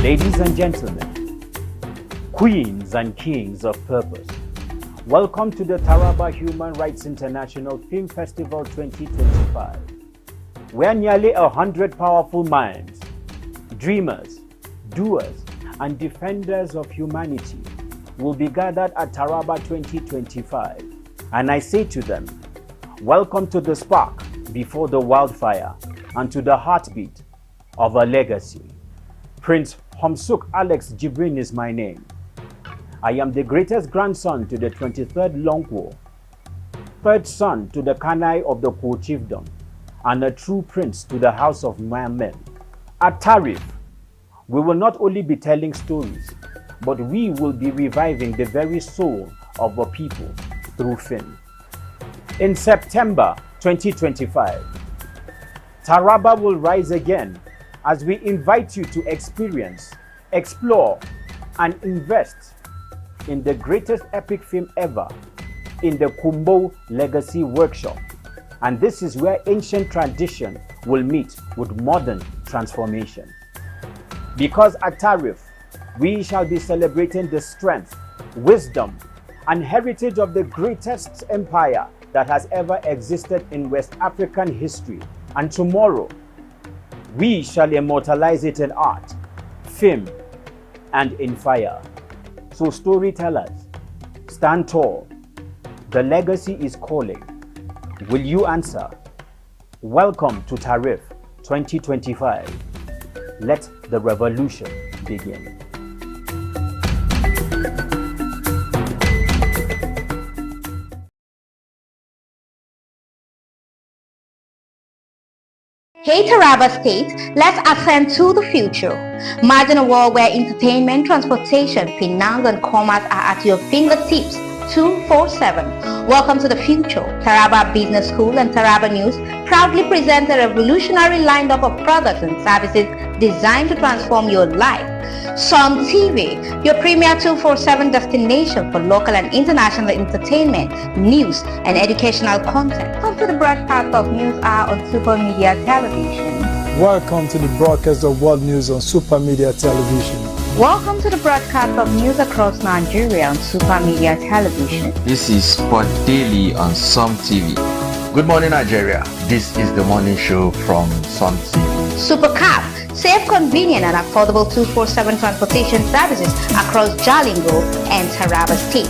Ladies and gentlemen, queens and kings of purpose, welcome to the Taraba Human Rights International Film Festival 2025, where nearly 100 powerful minds, dreamers, doers, and defenders of humanity will be gathered at Taraba 2025. And I say to them, welcome to the spark before the wildfire and to the heartbeat of a legacy. Prince Homsuk Alex Jibrin is my name. I am the greatest grandson to the 23rd Longwo, third son to the Kanai of the Kwo chiefdom, and a true prince to the house of Mohammed. At Tarif, we will not only be telling stories, but we will be reviving the very soul of the people through film. In September 2025, Taraba will rise again as we invite you to experience, explore, and invest in the greatest epic film ever in the Kumbo Legacy Workshop. And this is where ancient tradition will meet with modern transformation. Because at Tarif, we shall be celebrating the strength, wisdom, and heritage of the greatest empire that has ever existed in West African history. And tomorrow, we shall immortalize it in art, film, and in fire. So storytellers, stand tall. The legacy is calling. Will you answer? Welcome to Tarif 2025. Let the revolution begin. Hey Taraba State, let's ascend to the future. Imagine a world where entertainment, transportation, finance and commerce are at your fingertips 24/7. Welcome to the future. Taraba Business School and Taraba News proudly present a revolutionary lineup of products and services designed to transform your life. Sun TV, your premier 24/7 destination for local and international entertainment, news, and educational content. Come to the broadcast of News Hour on Super Media Television. Welcome to the broadcast of World News on Super Media Television. Welcome to the broadcast of news across Nigeria on Super Media Television. This is Sport Daily on Sun TV. Good morning, Nigeria. This is the morning show from Sun TV. Supercab, safe, convenient, and affordable 24/7 transportation services across Jalingo and Taraba State.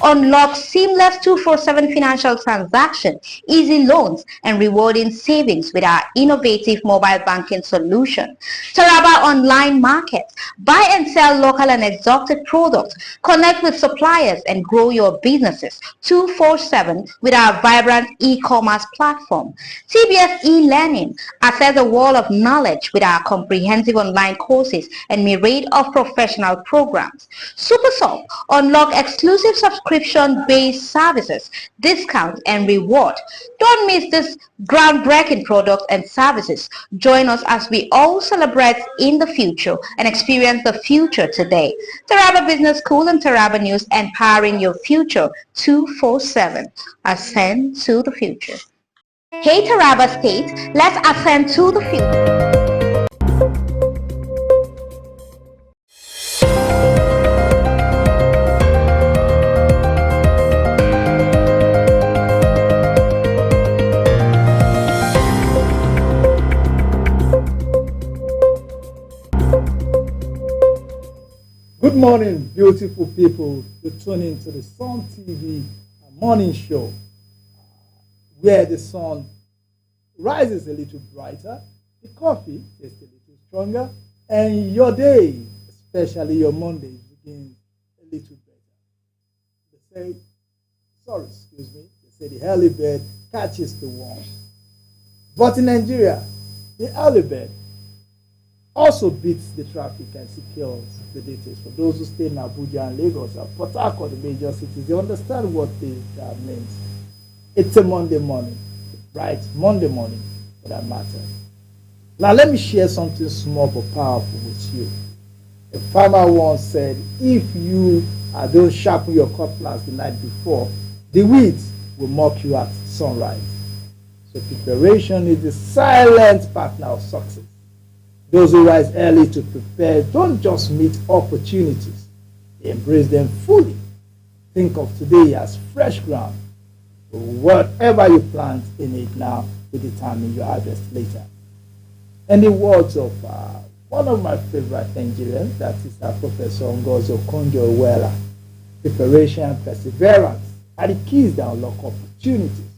Unlock seamless 24/7 financial transaction, easy loans, and rewarding savings with our innovative mobile banking solution. Taraba Online Market. Buy and sell local and exotic products. Connect with suppliers and grow your businesses 24/7 with our vibrant e-commerce platform. TBS e-learning. Access a wall of knowledge with our comprehensive online courses and myriad of professional programs. SuperSoft. Unlock exclusive subscription-based services, discounts, and reward. Don't miss this groundbreaking products and services. Join us as we all celebrate in the future and experience the future today. Taraba Business School and Taraba News, empowering your future 24/7. Ascend to the future. Hey Taraba State, let's ascend to the future. Good morning, beautiful people. You're tuning to the Sun TV morning show, where the sun rises a little brighter, the coffee is a little stronger, and your day, especially your Monday, begins a little better. They say the early bird catches the worm. But in Nigeria, the early bird also beats the traffic and secures the details. For those who stay in Abuja and Lagos or Port Harcourt, the major cities, they understand what this means. It's a Monday morning, right? Monday morning, for that matter. Now, let me share something small but powerful with you. A farmer once said, if you don't sharpen your cutlass the night before, the weeds will mock you at sunrise. So preparation is the silent partner of success. Those who rise early to prepare don't just meet opportunities, they embrace them fully. Think of today as fresh ground. Whatever you plant in it now will determine your harvest later. In the words of one of my favorite Nigerians, that is Professor Ngozi Okonjo-Iweala, preparation and perseverance are the keys that unlock opportunities.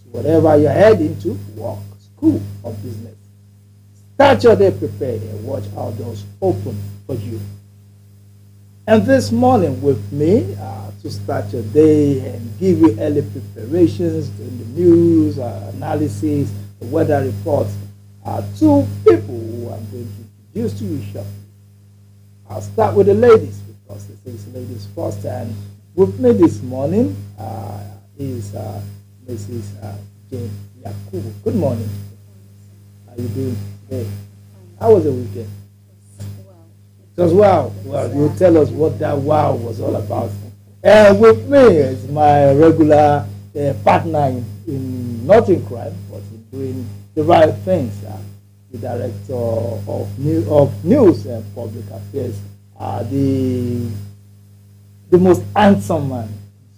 So whatever you're heading to, work, school, or business, start your day prepared and watch how doors open for you. And this morning with me to start your day and give you early preparations in the news, analysis, the weather reports, two people who I'm going to introduce to you shortly. I'll start with the ladies because this is ladies first. And with me this morning is Mrs. Jane Yakubu. Good morning. How are you doing today? How was the weekend? It was wow. Well, you tell us what that wow was all about. And with me is my regular partner in not in crime, but in doing the right things. The director of news and public affairs, the most handsome man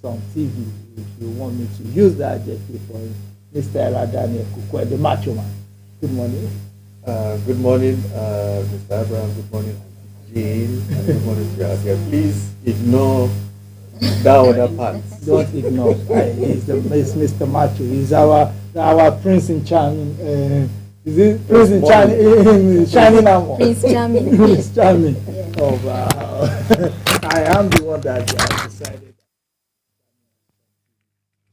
on TV, if you want me to use that adjective for him, Mr. Eradani Kukwe, the macho man. Good morning. Good morning, Mr. Abraham. Good morning, Jane. And good morning to you. Please ignore that other part. Don't ignore. He's Mr. Macho. He's our Prince in Charming. Is it Prince in Shining Armor? Prince Charming. Prince Charming. Yeah. Oh wow! I am the one that decided.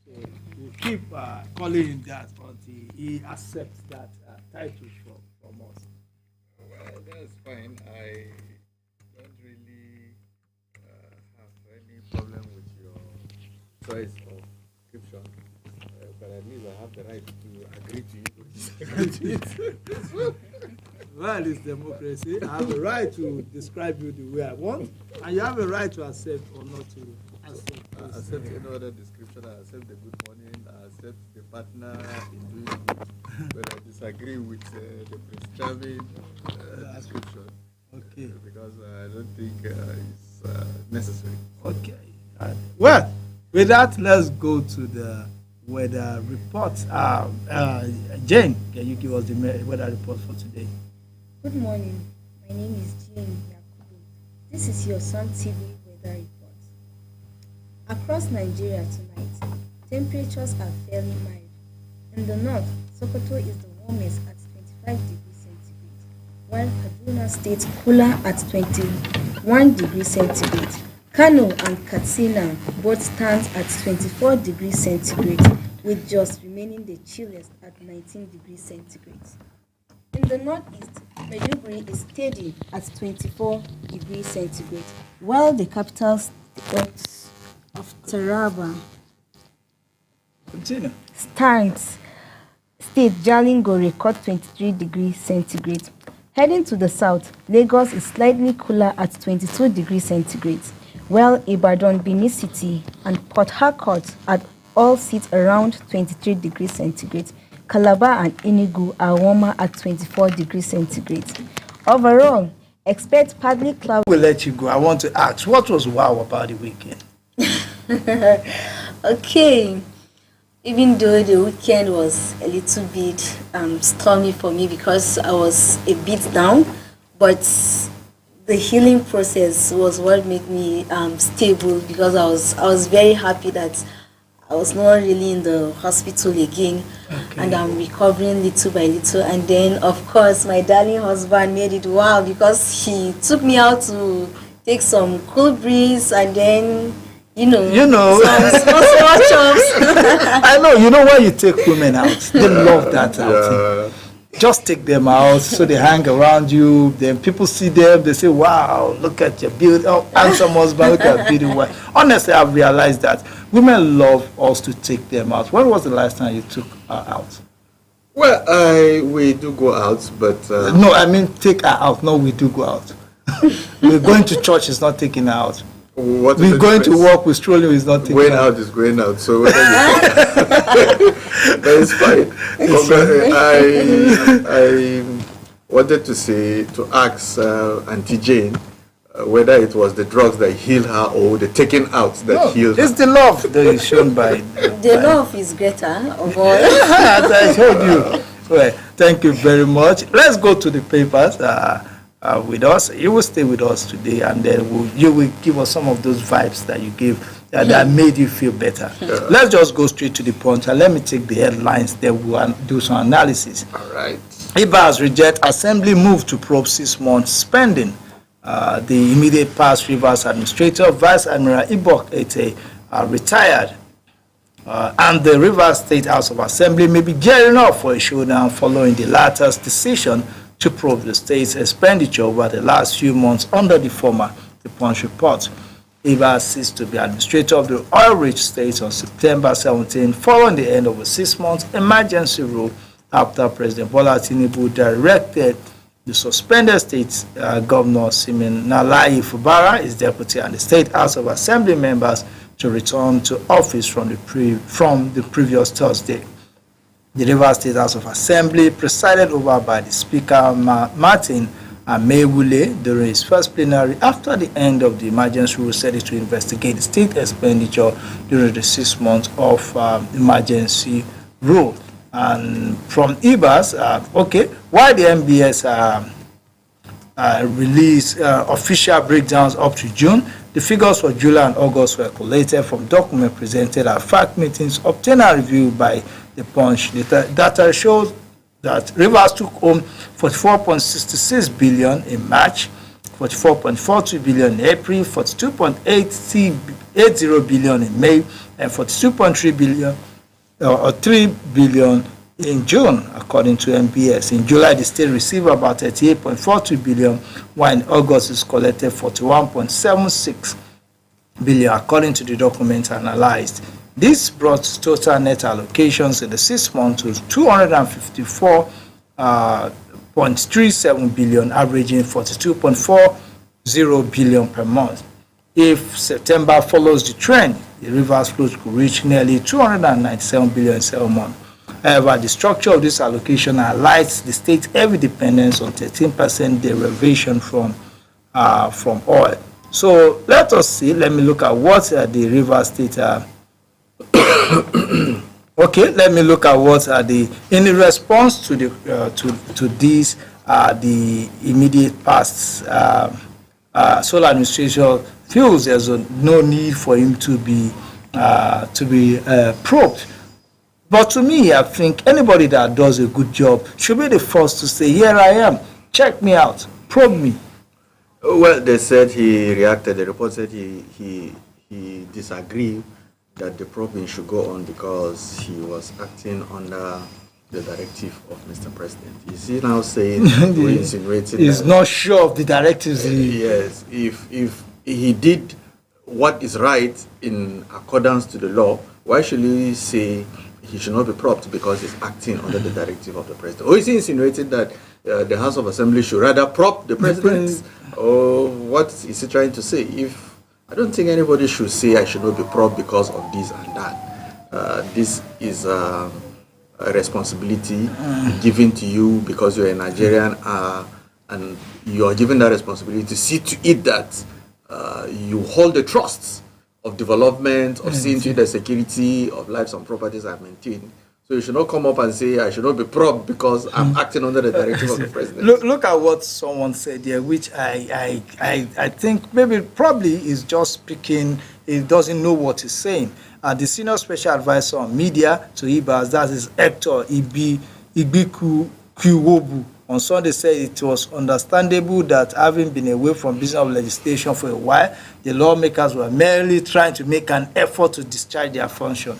So we'll keep calling him that until he accepts that title from us. Well, that's fine. I don't really have any problem with your choice of description, but at least I have the right to agree to it. Well, it's democracy. I have a right to describe you the way I want, and you have a right to accept or not to accept. I accept any other description. I accept the good morning. I accept the partner in doing good. But I disagree with the Prince Charming description. Okay. Because I don't think it's necessary. Okay. Well, with that, let's go to the weather report. Jane, can you give us the weather report for today? Good morning. My name is Jane Yakubu. This is your Sun TV weather report. Across Nigeria tonight, temperatures are fairly mild. In the north, Sokoto is the warmest at 25 degrees centigrade, while Kaduna stays cooler at 21 degrees centigrade. Kano and Katsina both stand at 24 degrees centigrade, with Jos remaining the chilliest at 19 degrees centigrade. In the northeast, Maiduguri is steady at 24 degrees centigrade, while the capital state of Taraba Continue. stands state Jalingo record 23 degrees centigrade. Heading to the south, Lagos is slightly cooler at 22 degrees centigrade, while Ibadan, Benin City, and Port Harcourt all sit around 23 degrees centigrade. Calabar and Enugu are warmer at 24 degrees centigrade. Overall, expect partly cloudy. We'll let you go. I want to ask, what was wow about the weekend? Okay, even though the weekend was a little bit stormy for me because I was a bit down, but the healing process was what made me stable, because I was very happy that I was not really in the hospital again, and I'm recovering little by little. And then, of course, my darling husband made it wow, because he took me out to take some cool breeze, and then some small chops. I know. You know why you take women out? They love that outing. Just take them out so they hang around you. Then people see them, they say, wow, look at your beauty. Oh, handsome husband, look at beauty wife. Honestly, I've realized that women love us to take them out. When was the last time you took her out? Well, we do go out, but... No, I mean take her out. No, we do go out. We're going to church, is not taking her out. What We're going to work with strolling, is not taking Going her out is going out, so whether that is fine. I wanted to ask Auntie Jane whether it was the drugs that healed her or the taking out that healed her. It's the love that is shown by... The love is greater of all. As I told you. Well, thank you very much. Let's go to the papers with us. You will stay with us today, and then you will give us some of those vibes that you gave that made you feel better. Let's just go straight to the point, and let me take the headlines. Then we'll do some analysis. All right. IBAS reject Assembly move to probe 6 months spending. The immediate past Rivers Administrator, Vice Admiral Ibok Ete, retired. And the Rivers State House of Assembly may be gearing up for a showdown following the latter's decision to probe the state's expenditure over the last few months under the former The Punch report. IBAS ceased to be administrator of the oil-rich state on September 17, following the end of a 6-month emergency rule after President Bola Tinubu directed the suspended state governor Siminalayi Fubara, his deputy, and the State House of Assembly members to return to office from the previous Thursday. The Rivers State House of Assembly, presided over by the Speaker Martin Amewule during his first plenary after the end of the emergency rule, said it to investigate the state expenditure during the 6 months of emergency rule. And from IBAS, why the MBS released official breakdowns up to June, the figures for July and August were collated from documents presented at FAC meetings, obtained and reviewed by The Punch. The data shows that Rivers took home 44.66 billion in March, 44.42 billion in April, 42.80 billion in May, and 42.3 billion or 3 billion in June, according to MBS. In July, the state received about 38.42 billion, while in August it's collected 41.76 billion, according to the documents analyzed. This brought total net allocations in the 6 months to 254.37 billion, averaging 42.40 billion per month. If September follows the trend, the Rivers flows could reach nearly 297 billion in 7 months. However, the structure of this allocation highlights the state's heavy dependence on 13% derivation from oil. So let us see. Let me look at what the Rivers State. Let me look at what in response to the to these the immediate past sole administration feels there's no need for him to be probed. But to me, I think anybody that does a good job should be the first to say, here I am, check me out, probe me. Well, they said he reacted. The report said he disagreed that the probing should go on because he was acting under the directive of Mr. President. Is he now saying, insinuating he's that, not sure of the directives? Yes, if he did what is right in accordance to the law, why should he say he should not be probed because he's acting under the directive of the president? Or is he insinuating that the House of Assembly should rather probe the president? Or what is he trying to say? I don't think anybody should say I should not be probed because of this and that. This is a responsibility given to you because you're a Nigerian, and you are given that responsibility to see to it that you hold the trusts of development, of seeing to it that security of lives and properties are maintained. So you should not come up and say, I should not be probed because I'm acting under the directive of the president. Look at what someone said here, which I think maybe probably is just speaking, he doesn't know what he's saying. The senior special advisor on media to IBAS, that is Hector Ibiku Kiwobu, on Sunday said it was understandable that having been away from business of legislation for a while, the lawmakers were merely trying to make an effort to discharge their function.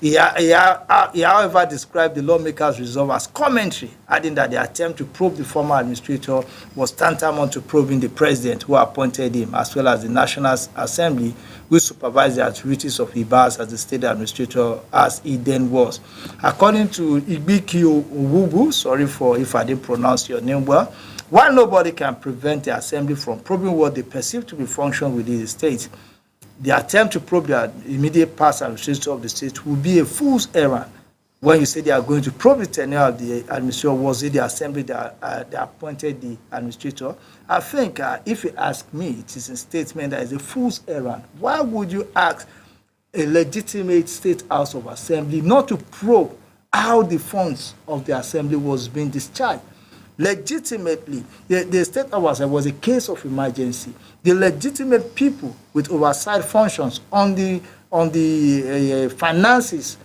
He however described the lawmakers' resolve as commentary, adding that the attempt to probe the former administrator was tantamount to probing the president who appointed him, as well as the National Assembly, which supervised the activities of IBAS as the state administrator as he then was. According to Ibiki Owubu, sorry for if I didn't pronounce your name well, while nobody can prevent the assembly from probing what they perceive to be function within the state, the attempt to probe the immediate past administrator of the state will be a fool's errand. When you say they are going to probe the tenure of the administrator, was it the assembly that appointed the administrator? I think if you ask me, it is a statement that is a fool's errand. Why would you ask a legitimate state house of assembly not to probe how the funds of the assembly was being discharged? Legitimately, the state house was a case of emergency. The legitimate people with oversight functions on the finances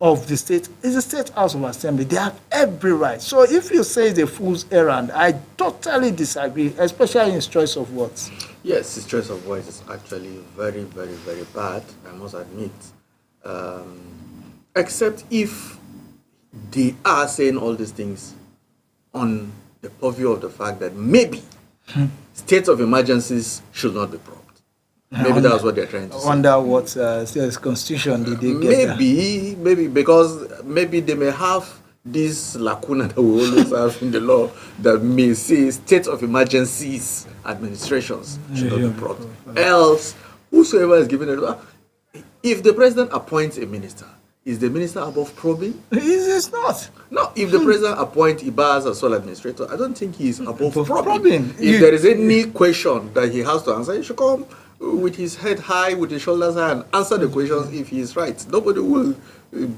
of the state is the state house of assembly. They have every right. So if you say it's a fool's errand, I totally disagree, especially in his choice of words. Yes, his choice of words is actually very, very, very bad, I must admit. Except if they are saying all these things on the purview of the fact that maybe states of emergencies should not be probed. Maybe that's what they're trying to say. Under what constitution did they get Maybe because maybe they may have this lacuna that we always have in the law that may say state of emergencies administrations should not be probed. Else, whosoever is given it, if the president appoints a minister, is the minister above probing? It's not. No, if the president appoints Ibas as sole administrator, I don't think he is above probing. probing. If there is any question that he has to answer, he should come with his head high, with his shoulders high, and answer the questions if he is right. Nobody will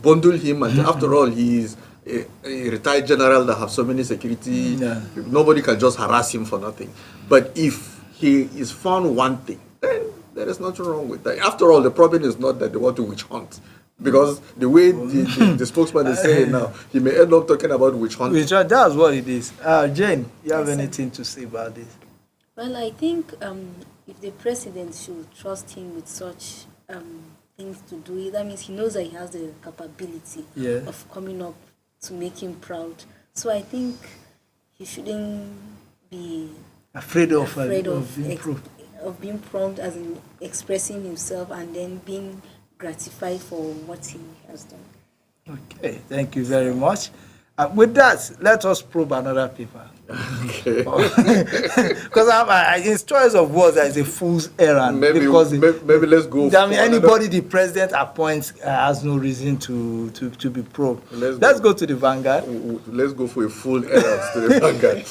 bundle him, and after all, he is a retired general that have so many security. Yeah. Nobody can just harass him for nothing. But if he is found wanting, then there is nothing wrong with that. After all, the problem is not that they want to witch hunt. Because the way the spokesman is saying now, he may end up talking about witch hunting. That's what it is. Jane, you have anything to say about this? Well, I think if the president should trust him with such things to do it, that means he knows that he has the capability of coming up to make him proud. So I think he shouldn't be afraid of being proud, as in expressing himself and then being gratified for what he has done. Okay, thank you very much. With that, let us probe another paper. Okay. Because his choice of words is a fool's errand. Maybe let's go. I mean, anybody the president appoints has no reason to be probed. Let's go to the Vanguard. Let's go for a full errand to the Vanguard.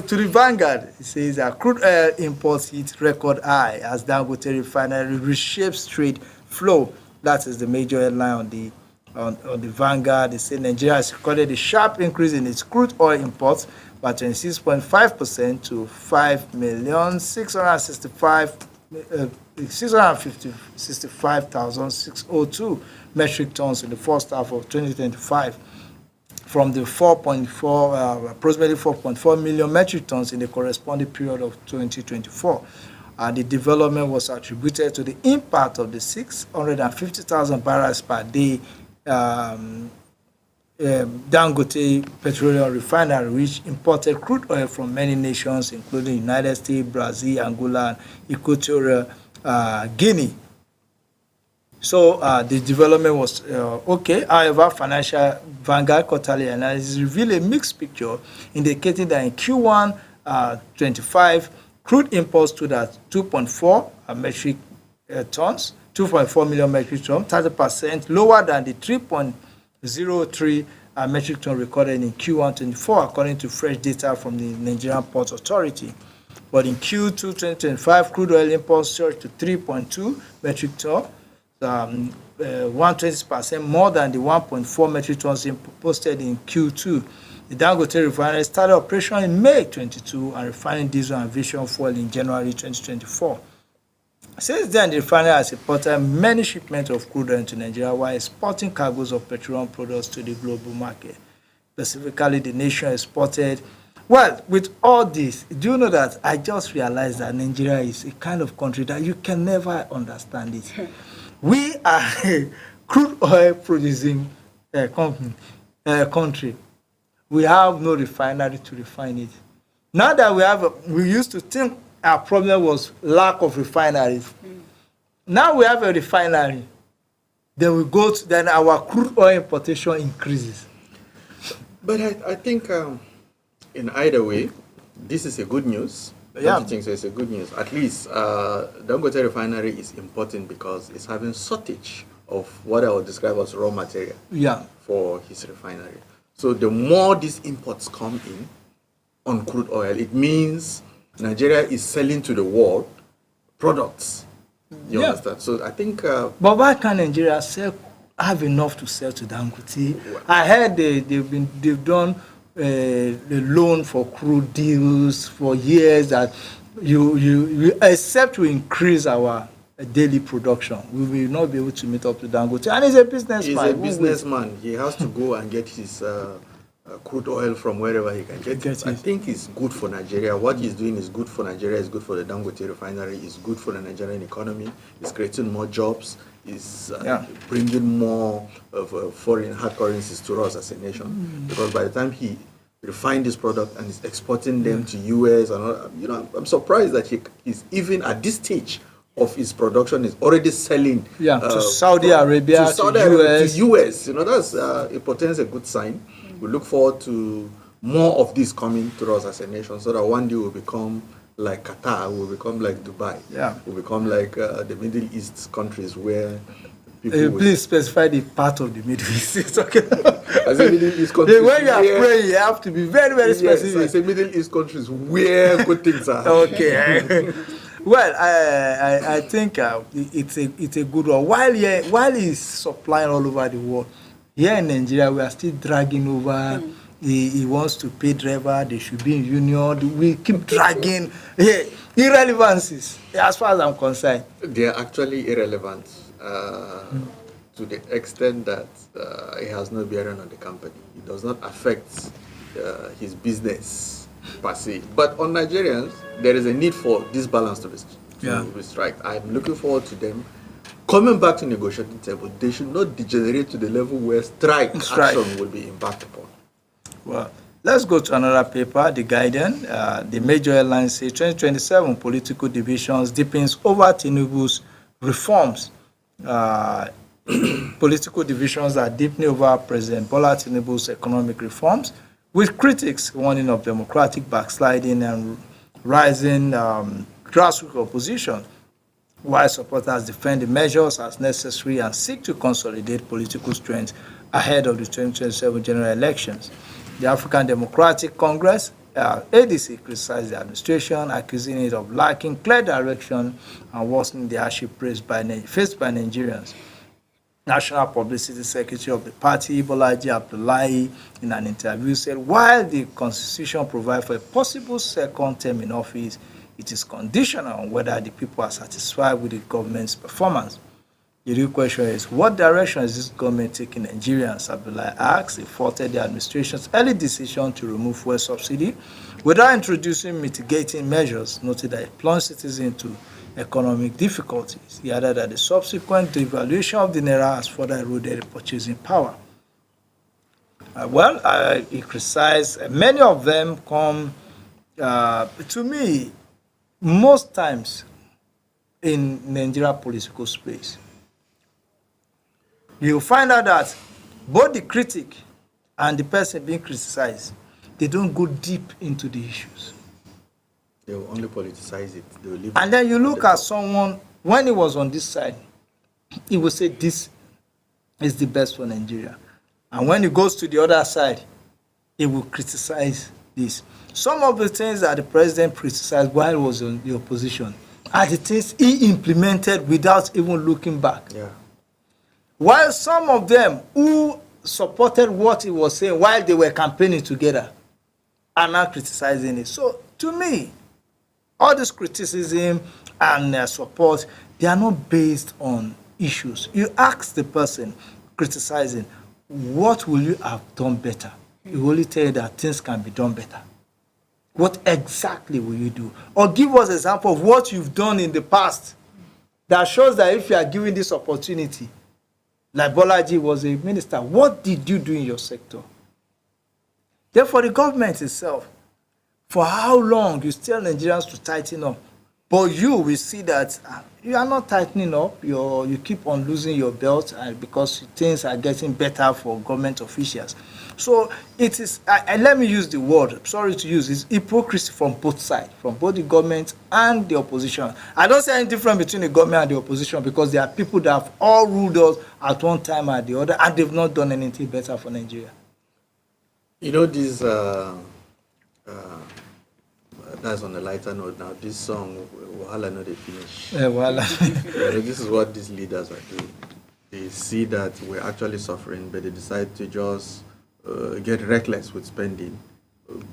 To the Vanguard, it says crude oil imports hit record high as Dangote refinery reshapes trade flow. That is the major headline on the on the Vanguard. They say Nigeria has recorded a sharp increase in its crude oil imports by 26.5% to 5,665,602 metric tons in the first half of 2025, from the approximately 4.4 million metric tons in the corresponding period of 2024. The development was attributed to the impact of the 650,000 barrels per day Dangote Petroleum Refinery, which imported crude oil from many nations, including United States, Brazil, Angola, and Equatorial Guinea. So the development was okay. However, Financial Vanguard quarterly analysis revealed a mixed picture, indicating that in Q1 25, crude imports stood at 2.4 metric tons, 2.4 million metric tons, 30% lower than the 3.03 metric ton recorded in Q1 24, according to fresh data from the Nigerian Port Authority. But in Q2 2025, crude oil imports surged to 3.2 metric tons, 120% more than the 1.4 metric tons posted in Q2. The Dangote refinery started operation in May 22 and refining diesel and aviation fuel in January 2024. Since then, the refinery has imported many shipments of crude oil into Nigeria while exporting cargoes of petroleum products to the global market. Specifically, the nation exported. Well, with all this, do you know that I just realized that Nigeria is a kind of country that you can never understand it. We are a crude oil producing country. We have no refinery to refine it. Now that we used to think our problem was lack of refineries. Now we have a refinery. Then our crude oil importation increases. But I think in either way, this is a good news. Yeah. Don't you think so? It's a good news. At least Dangote refinery is important because it's having shortage of what I would describe as raw material for his refinery. So the more these imports come in on crude oil, it means Nigeria is selling to the world products. You understand? So I think... but why can't Nigeria have enough to sell to Dangote? I heard they've done the loan for crude deals for years that you except to increase our daily production, we will not be able to meet up to Dangote. And he's a businessman. He's a businessman. He has to go and get his crude oil from wherever he can get it. I think it's good for Nigeria. What he's doing is good for Nigeria, it's good for the Dangote refinery, it's good for the Nigerian economy, it's creating more jobs, it's bringing more of foreign hard currencies to us as a nation. Because by the time he refined this product and is exporting them to US, and I'm surprised that he's even at this stage of his production is already selling to Saudi Arabia, to US. That's it portends a good sign. We look forward to more of this coming to us as a nation, so that one day we'll become like Qatar, we'll become like Dubai, we'll become like the Middle East countries where people. Please specify the part of the Middle East. It's okay. I say Middle East countries. When you are praying, you have to be very, very specific. Yes, I say Middle East countries where good things are. Okay. Well, I think it's a good one. While he's supplying all over the world, here in Nigeria, we are still dragging over. He wants to pay driver. They should be in union. We keep dragging. Irrelevancies, as far as I'm concerned. They are actually irrelevant to the extent that it has no bearing on the company. It does not affect his business per se. But on Nigerians, there is a need for this balance to be struck. I'm looking forward to them coming back to negotiating table. They should not degenerate to the level where strike action will be embarked upon. Well, let's go to another paper, The Guardian. The major airlines say 2027 political divisions deepens over Tinubu's reforms. Political divisions are deepening over President Bola Tinubu's economic reforms, with critics warning of democratic backsliding and rising grassroots opposition, while supporters defend the measures as necessary and seek to consolidate political strength ahead of the 2027 general elections. The African Democratic Congress, ADC, criticized the administration, accusing it of lacking clear direction and worsening the hardship faced by Nigerians. National Publicity Secretary of the party, Bolaji Abdullahi, in an interview said, while the constitution provides for a possible second term in office, it is conditional on whether the people are satisfied with the government's performance. The real question is, what direction is this government taking Nigerians? Abdullahi asked. He faulted the administration's early decision to remove fuel subsidy without introducing mitigating measures, noted that it plunged citizens into economic difficulties. He added that the subsequent devaluation of the naira has further eroded purchasing power. He criticized, many of them come, to me, most times in Nigeria political space, you'll find out that both the critic and the person being criticized, they don't go deep into the issues. They will only politicize it. They will leave And then you look at someone, when he was on this side, he will say this is the best for Nigeria. And when he goes to the other side, he will criticize this. Some of the things that the president criticized while he was in the opposition are the things he implemented without even looking back. Yeah. While some of them who supported what he was saying while they were campaigning together are now criticizing it. So to me, all this criticism and support, they are not based on issues. You ask the person criticizing, what will you have done better? He will only tell you that things can be done better. What exactly will you do? Or give us an example of what you've done in the past that shows that if you are given this opportunity, like Bolaji was a minister, what did you do in your sector? Therefore, the government itself, for how long you tell Nigerians to tighten up, but you will see that you are not tightening up, you keep on losing your belt because things are getting better for government officials. So it is, let me use the word, I'm sorry to use, it's hypocrisy from both sides, from both the government and the opposition. I don't see any difference between the government and the opposition because there are people that have all ruled us at one time or the other and they've not done anything better for Nigeria. You know, this, that's on a lighter note now, this song, Wahala No Dey Finish. Yeah, Wahala. This is what these leaders are doing. They see that we're actually suffering, but they decide to just get reckless with spending,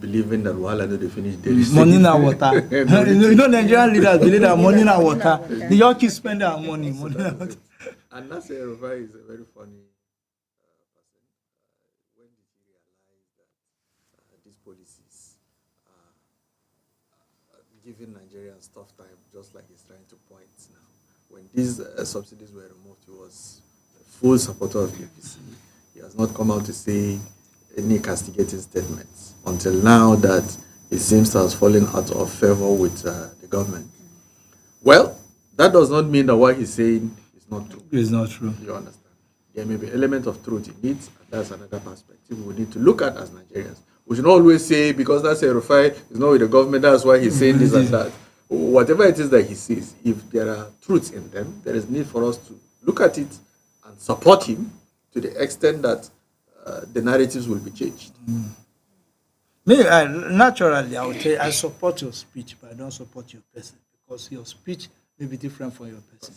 believing that Wahala No Dey Finish. Money na water. You know, Nigerian leaders believe that money na water. They all keep spending our money. Money na water. And Nasser El-Rufai is a very funny person. When did he realize that these policies are giving Nigerians tough time, just like he's trying to point now? When these subsidies were removed, he was a full supporter of APC. He has not come out to say any castigating statements until now that it seems to have fallen out of favor with the government. Well, that does not mean that what he's saying is not true. It's not true. You understand? There may be element of truth in it, and that's another perspective we need to look at as Nigerians. We should not always say, because that's a Rufai is not with the government, that's why he's saying this and that. Whatever it is that he says, if there are truths in them, there is need for us to look at it and support him to the extent that the narratives will be changed. Me, naturally, I would say I support your speech, but I don't support your person because your speech may be different from your person.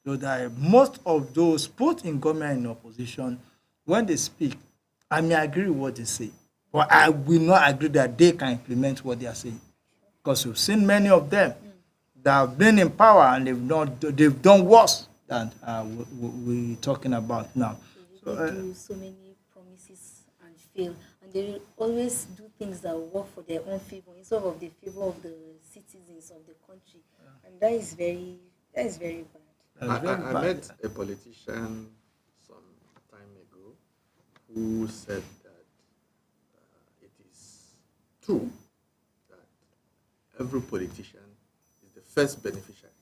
So that most of those, both in government and in opposition, when they speak, I may agree with what they say, but I will not agree that they can implement what they are saying. Because we've seen many of them that have been in power and they've done worse than we're talking about now. They do so many promises and fail, and they always do things that work for their own favor instead of the favor of the citizens of the country, and that is very bad. I met a politician some time ago who said that it is true that every politician is the first beneficiary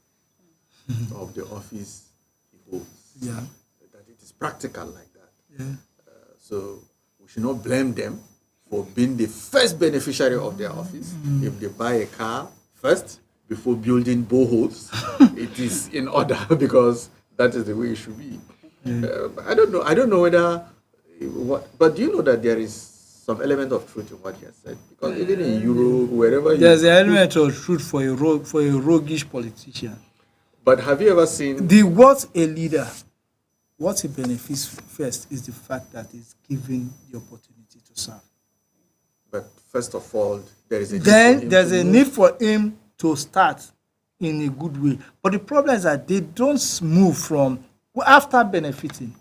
of the office he holds. Yeah. That it is practical like that. Yeah. So we should not blame them for being the first beneficiary of their office. If they buy a car first, before building boreholes, it is in order because that is the way it should be. I don't know whether, but do you know that there is some element of truth in what he has said? Because even in Europe, wherever there's an element of truth for a roguish politician. But have you ever seen what a leader what it benefits first is the fact that it's given the opportunity to serve. But first of all, there is a Then there's a need for him to start in a good way. But the problem is that they don't move from after benefiting.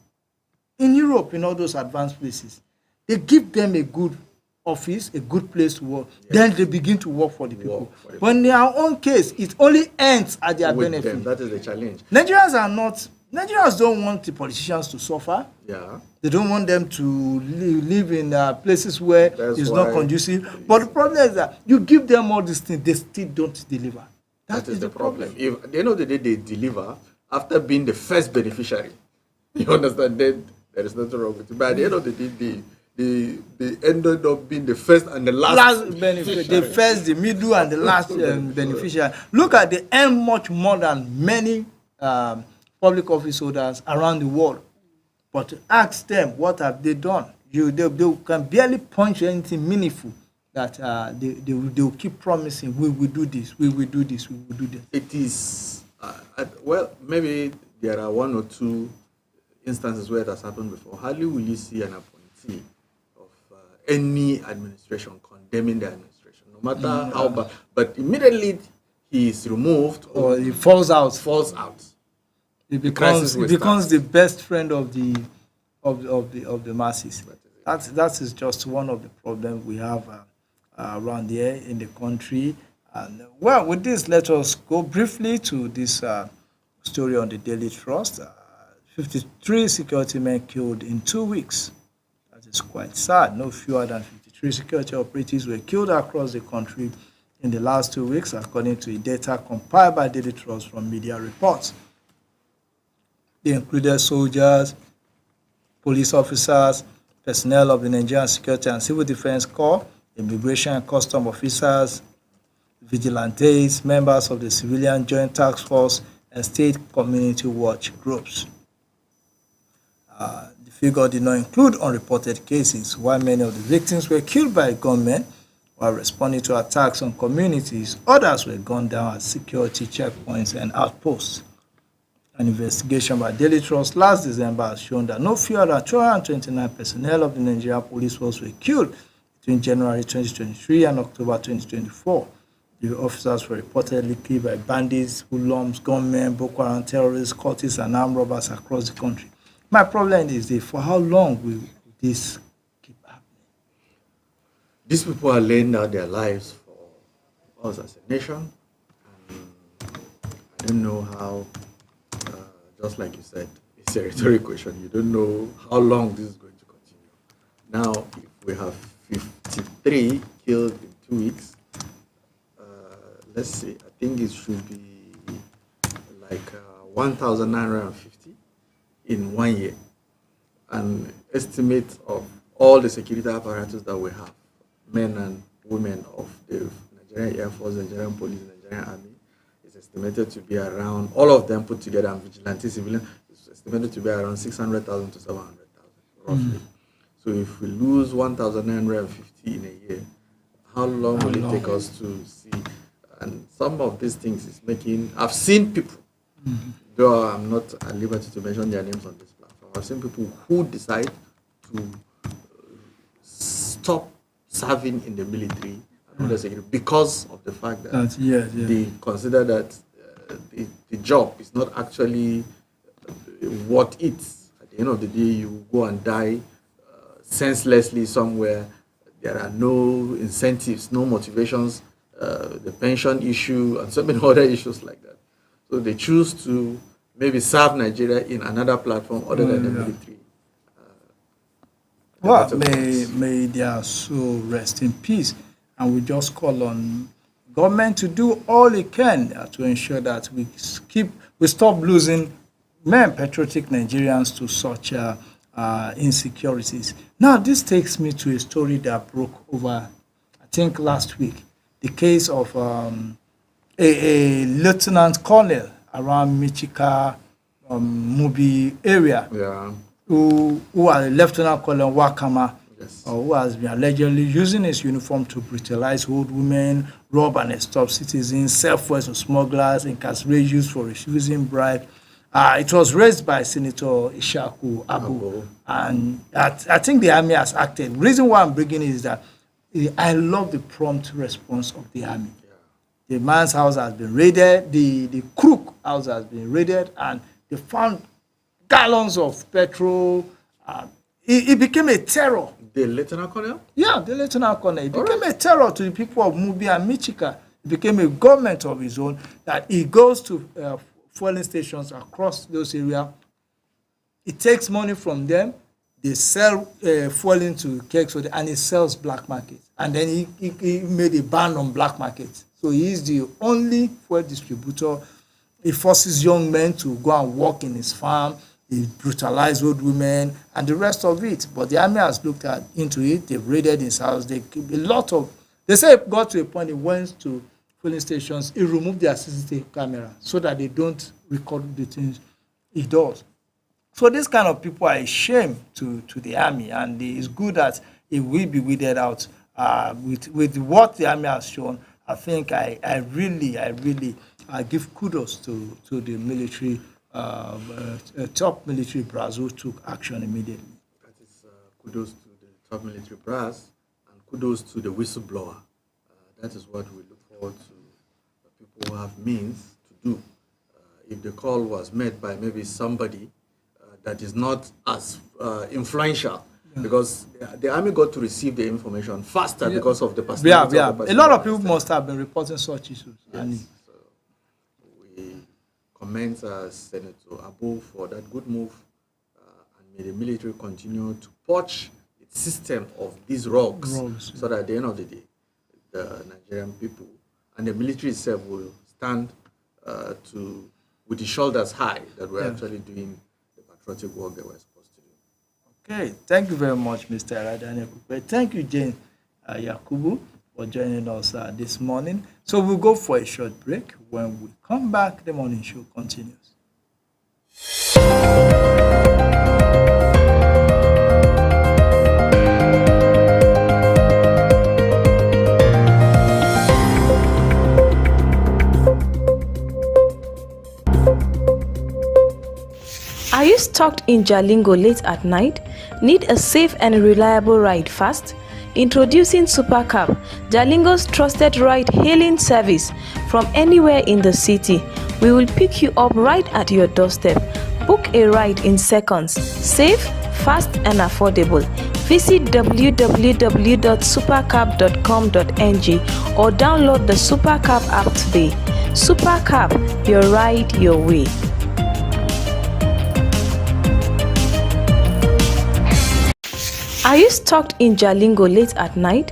In Europe, in all those advanced places, they give them a good office, a good place to work. Yes. Then they begin to work for the people. But in their own case, it only ends at their benefit. Them. That is the challenge. Nigerians don't want the politicians to suffer. Yeah. They don't want them to live in places where it's not conducive. But the problem is that you give them all these things, they still don't deliver. That is the problem. If at the end of the day they deliver after being the first beneficiary, you understand, then there is nothing wrong with it. But at the end of the day, they ended up being the first and the last beneficiary. The first, the middle, and the last beneficiary. Look at the earn much more than many public office holders around the world. But ask them, what have they done? They can barely point to anything meaningful that they will keep promising, we will do this, we will do this, we will do this. It is, well, maybe there are one or two instances where it has happened before. Hardly will you see an appointee of any administration condemning the administration, no matter how bad. But immediately he is removed or he falls out. It becomes the best friend of the masses. That is just one of the problems we have around here in the country. And well, with this, let us go briefly to this story on the Daily Trust. 53 security men killed in 2 weeks. That is quite sad. No fewer than 53 security operatives were killed across the country in the last 2 weeks, according to data compiled by Daily Trust from media reports. They included soldiers, police officers, personnel of the Nigerian Security and Civil Defense Corps, immigration and custom officers, vigilantes, members of the Civilian Joint Task Force, and state community watch groups. The figure did not include unreported cases, while many of the victims were killed by gunmen while responding to attacks on communities. Others were gunned down at security checkpoints and outposts. An investigation by Daily Trust last December has shown that no fewer than 229 personnel of the Nigerian Police Force were killed between January 2023 and October 2024. The officers were reportedly killed by bandits, hoodlums, gunmen, Boko Haram terrorists, cultists, and armed robbers across the country. My problem is for how long will this keep happening? These people are laying down their lives for us as a nation. I don't know how, just like you said, it's a rhetorical question. You don't know how long this is going to continue. Now, if we have 53 killed in 2 weeks, let's see, I think it should be like 1,950 in 1 year. An estimate of all the security apparatus that we have, men and women of the Nigerian Air Force, Nigerian Police, Nigerian Army, is estimated to be around, all of them put together, and vigilante civilian, is estimated to be around 600,000 to 700,000, roughly. So if we lose 1,950 in a year, how long will it take us to see? And some of these things is making, I've seen people, though I'm not at liberty to mention their names on this platform, I've seen people who decide to stop serving in the military because of the fact that they consider that the job is not actually what it's. At the end of the day, you go and die senselessly somewhere. There are no incentives, no motivations, the pension issue, and so many other issues like that. So they choose to maybe serve Nigeria in another platform other than the military. Well, may their soul rest in peace. And we just call on government to do all it can to ensure that we stop losing patriotic Nigerians to such insecurities. Now, this takes me to a story that broke over, I think, last week. The case of a lieutenant colonel around Michika, Mubi area, who was Lieutenant Colonel Wakama, who has been allegedly using his uniform to brutalize old women, rob and extort citizens, sell fuel to smugglers, incarcerate youth for refusing bribe, It was raised by Senator Ishaku Abu, and I think the army has acted. Reason why I'm bringing it is that I love the prompt response of the army. The man's house has been raided, the crook house has been raided, and they found gallons of petrol. It became a terror. The Lieutenant Colonel? Yeah, the Lieutenant Colonel. It became a terror to the people of Mubi and Michika. It became a government of his own, that he goes to fueling stations across those areas. It takes money from them. They sell fueling to kegs, and he sells black market. And then he made a ban on black market. So he is the only fuel distributor. He forces young men to go and work in his farm. He brutalized old women and the rest of it. But the army has looked into it. They've raided his house. They say it got to a point he went to filling stations. He removed their CCTV camera so that they don't record the things he does. So this kind of people are a shame to the army, and it's good that it will be weeded out. With what the army has shown, I think I really give kudos to the military, top military brass who took action immediately. That is kudos to the top military brass, and kudos to the whistleblower. That is what we look forward to, people who have means to do. If the call was made by maybe somebody that is not as influential, because the army got to receive the information faster because of the personality. A lot of people must have been reporting such issues. Yes. So we commend Senator Abu for that good move, and may the military continue to purge its system of these rogues, so that at the end of the day, the Nigerian people and the military itself will stand with the shoulders high that we're actually doing the patriotic work that we're supposed to do. Okay, thank you very much, Mr. Aradani. Thank you, Jane Yakubu, for joining us this morning. So we'll go for a short break. When we come back, the morning show continues. Are you stuck in Jalingo late at night? Need a safe and reliable ride fast? Introducing Supercab, Jalingo's trusted ride-hailing service from anywhere in the city. We will pick you up right at your doorstep. Book a ride in seconds. Safe, fast and affordable. Visit www.supercab.com.ng or download the Supercab app today. Supercab, your ride your way. Are you stuck in Jalingo late at night?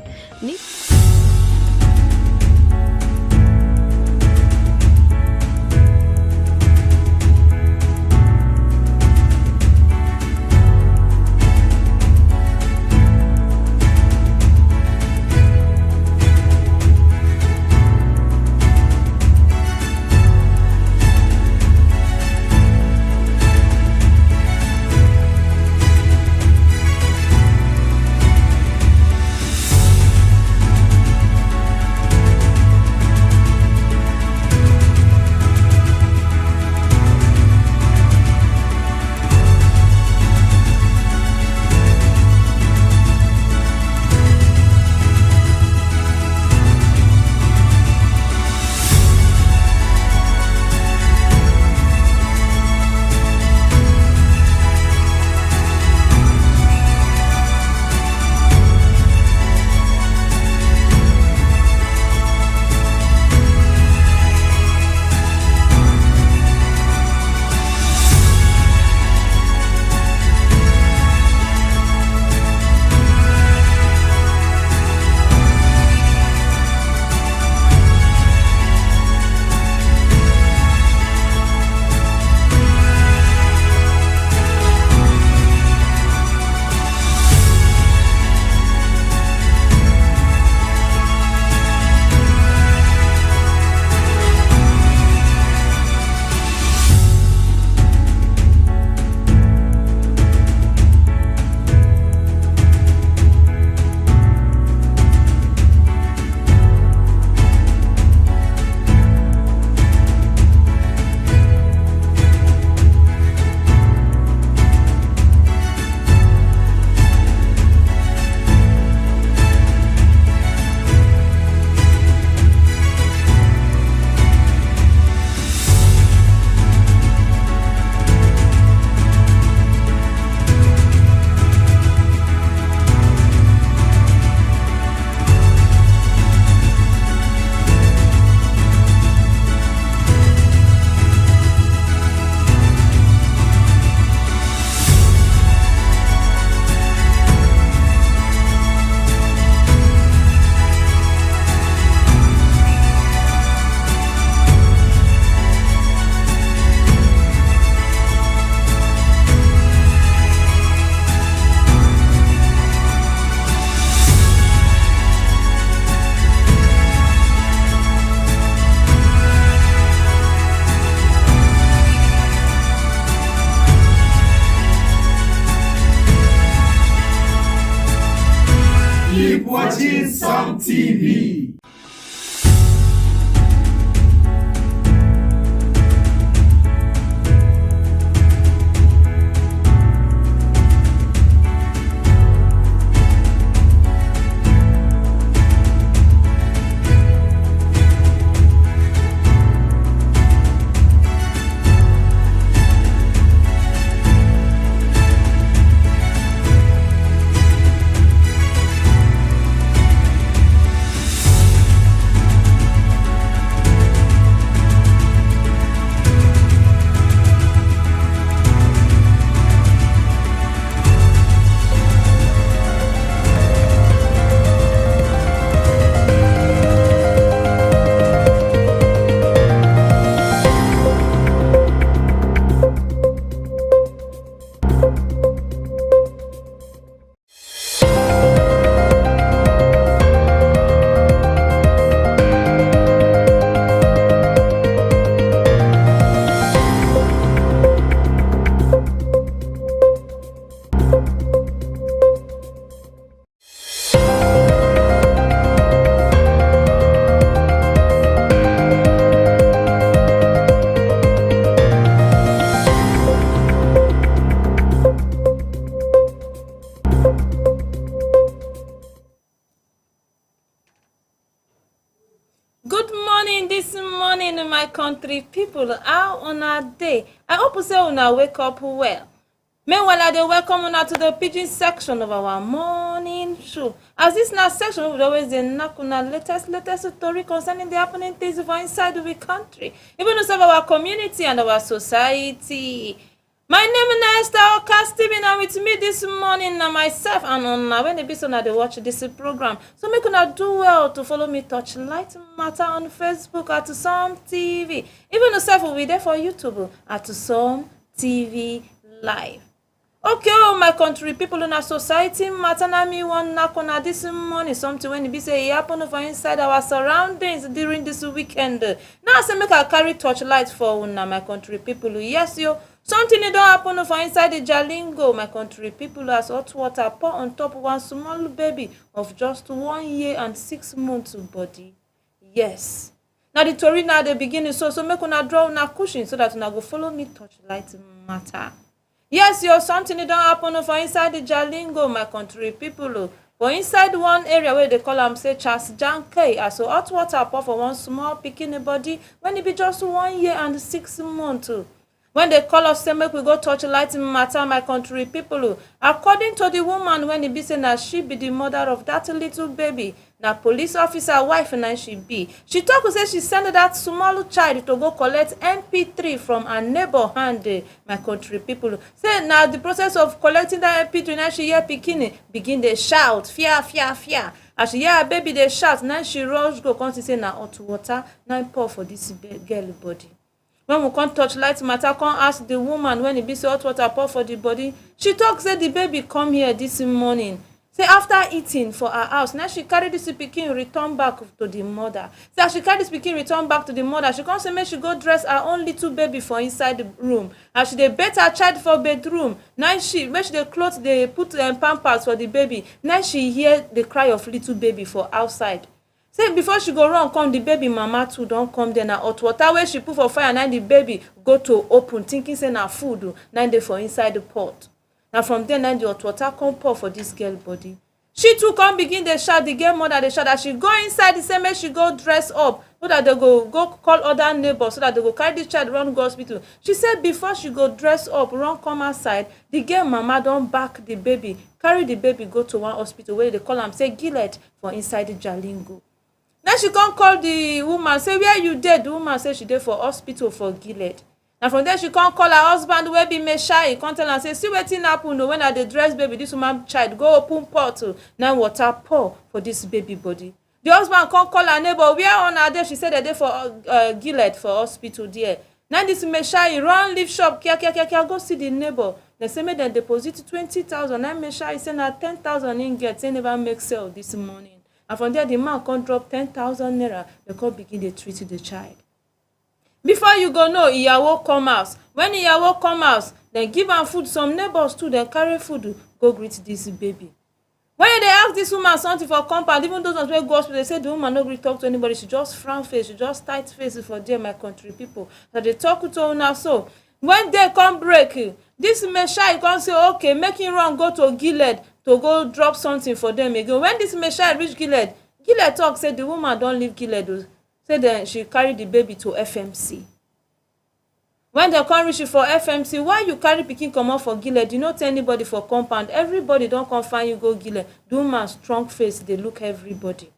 watching Some TV. My country people, how on a day? I hope say una wake up well. Meanwhile, I dey welcome una to the pidgin section of our morning show. As this na section, we always dey knack una latest story concerning the happening things for inside the country, even of our community and our society. My name is Esther Oka Steven, and with me this morning na myself and una when the person dey watch this program. So make una do well to follow me touch light matter on Facebook at Some TV. Even yourself will be there for YouTube at Some TV Live. Okay, oh my country people in our society matter na me one knock on this morning something when it be say e happen for inside our surroundings during this weekend. Now say make I carry touch light for una my country people. Yes yo. Something don't happen for inside the Jalingo, my country people, as hot water pour on top one small baby of just 1 year and 6 months body. Yes. Now the story now the beginning, so make una draw una cushion so that una go follow me touch light matter. Yes, yo, something don't happen for inside the Jalingo, my country people. For inside one area where they call say Charles Jankei, as so hot water pour for one small bikini body when it be just 1 year and 6 months. When they call us say make we go touch light matter, my country people, according to the woman when it be say na she be the mother of that little baby, na police officer wife na she be. She talk say she send that small child to go collect MP3 from her neighbor hand. My country people say now the process of collecting that MP3 now she hear pikin begin dey shout fear. As she hear her baby dey shout, now she rush go come see say na hot water now pour for this girl body. When we come touch light matter, come ask the woman when it be so hot water pour for the body. She talk say the baby come here this morning. Say after eating for her house, now she carry this pikin return back to the mother. Say as she carry this pikin return back to the mother, she come say make she go dress her own little baby for inside the room. As she dey bathe her child for bedroom, now when she dey cloth dey put pampers for the baby, now she hear the cry of little baby for outside. Say before she go run come, the baby mama too don come there. Na hot water wey she put for fire, na the baby go to open thinking say na food na dey for inside the pot. Na from there na the hot water come pour for this girl body. She too come begin dey shout, the girl mother dey shout that she go inside the same make she go dress up so that they go call other neighbors so that they go carry the child run go hospital. She said before she go dress up run come outside, the girl mama don back the baby, carry the baby go to one hospital where they call am say Gilead for inside the Jalingo. Then she come call the woman, say where you dey? The woman say she dey for hospital for Gilead. And from there she come call her husband wey be Meshai, come tell am say see wetin happen when I dey dress baby, this woman child go open pot now water pour for this baby body. The husband come call her neighbor, where una dey? She say they dey for Gilead for hospital there. Now this Meshai run leave shop kia go see the neighbor. They say make dem deposit 20,000. Now Meshai say na 10,000 im get, say never make sale this morning. And from there, the man can drop 10,000 naira. They can begin to treat the child. Before you go know, Iyawo come out. When Iyawo come out, then give am food. Some neighbors too, then carry food, go greet this baby. When they ask this woman something for compound, even those ones wey go hospital, they say the woman no gree talk to anybody. She just frown face, she just tight face for there, my country people. So they talk to una so. When they come break, this Messiah come say, okay, make him run go to Gilead to go drop something for them again. When this Messiah reach Gilead, Gilead talk say the woman don leave Gilead. Say then she carry the baby to FMC. When they come reach for FMC, why you carry pikin comot for Gilead? You no tell anybody for compound. Everybody don come find you go Gilead. The woman strong face, they look everybody.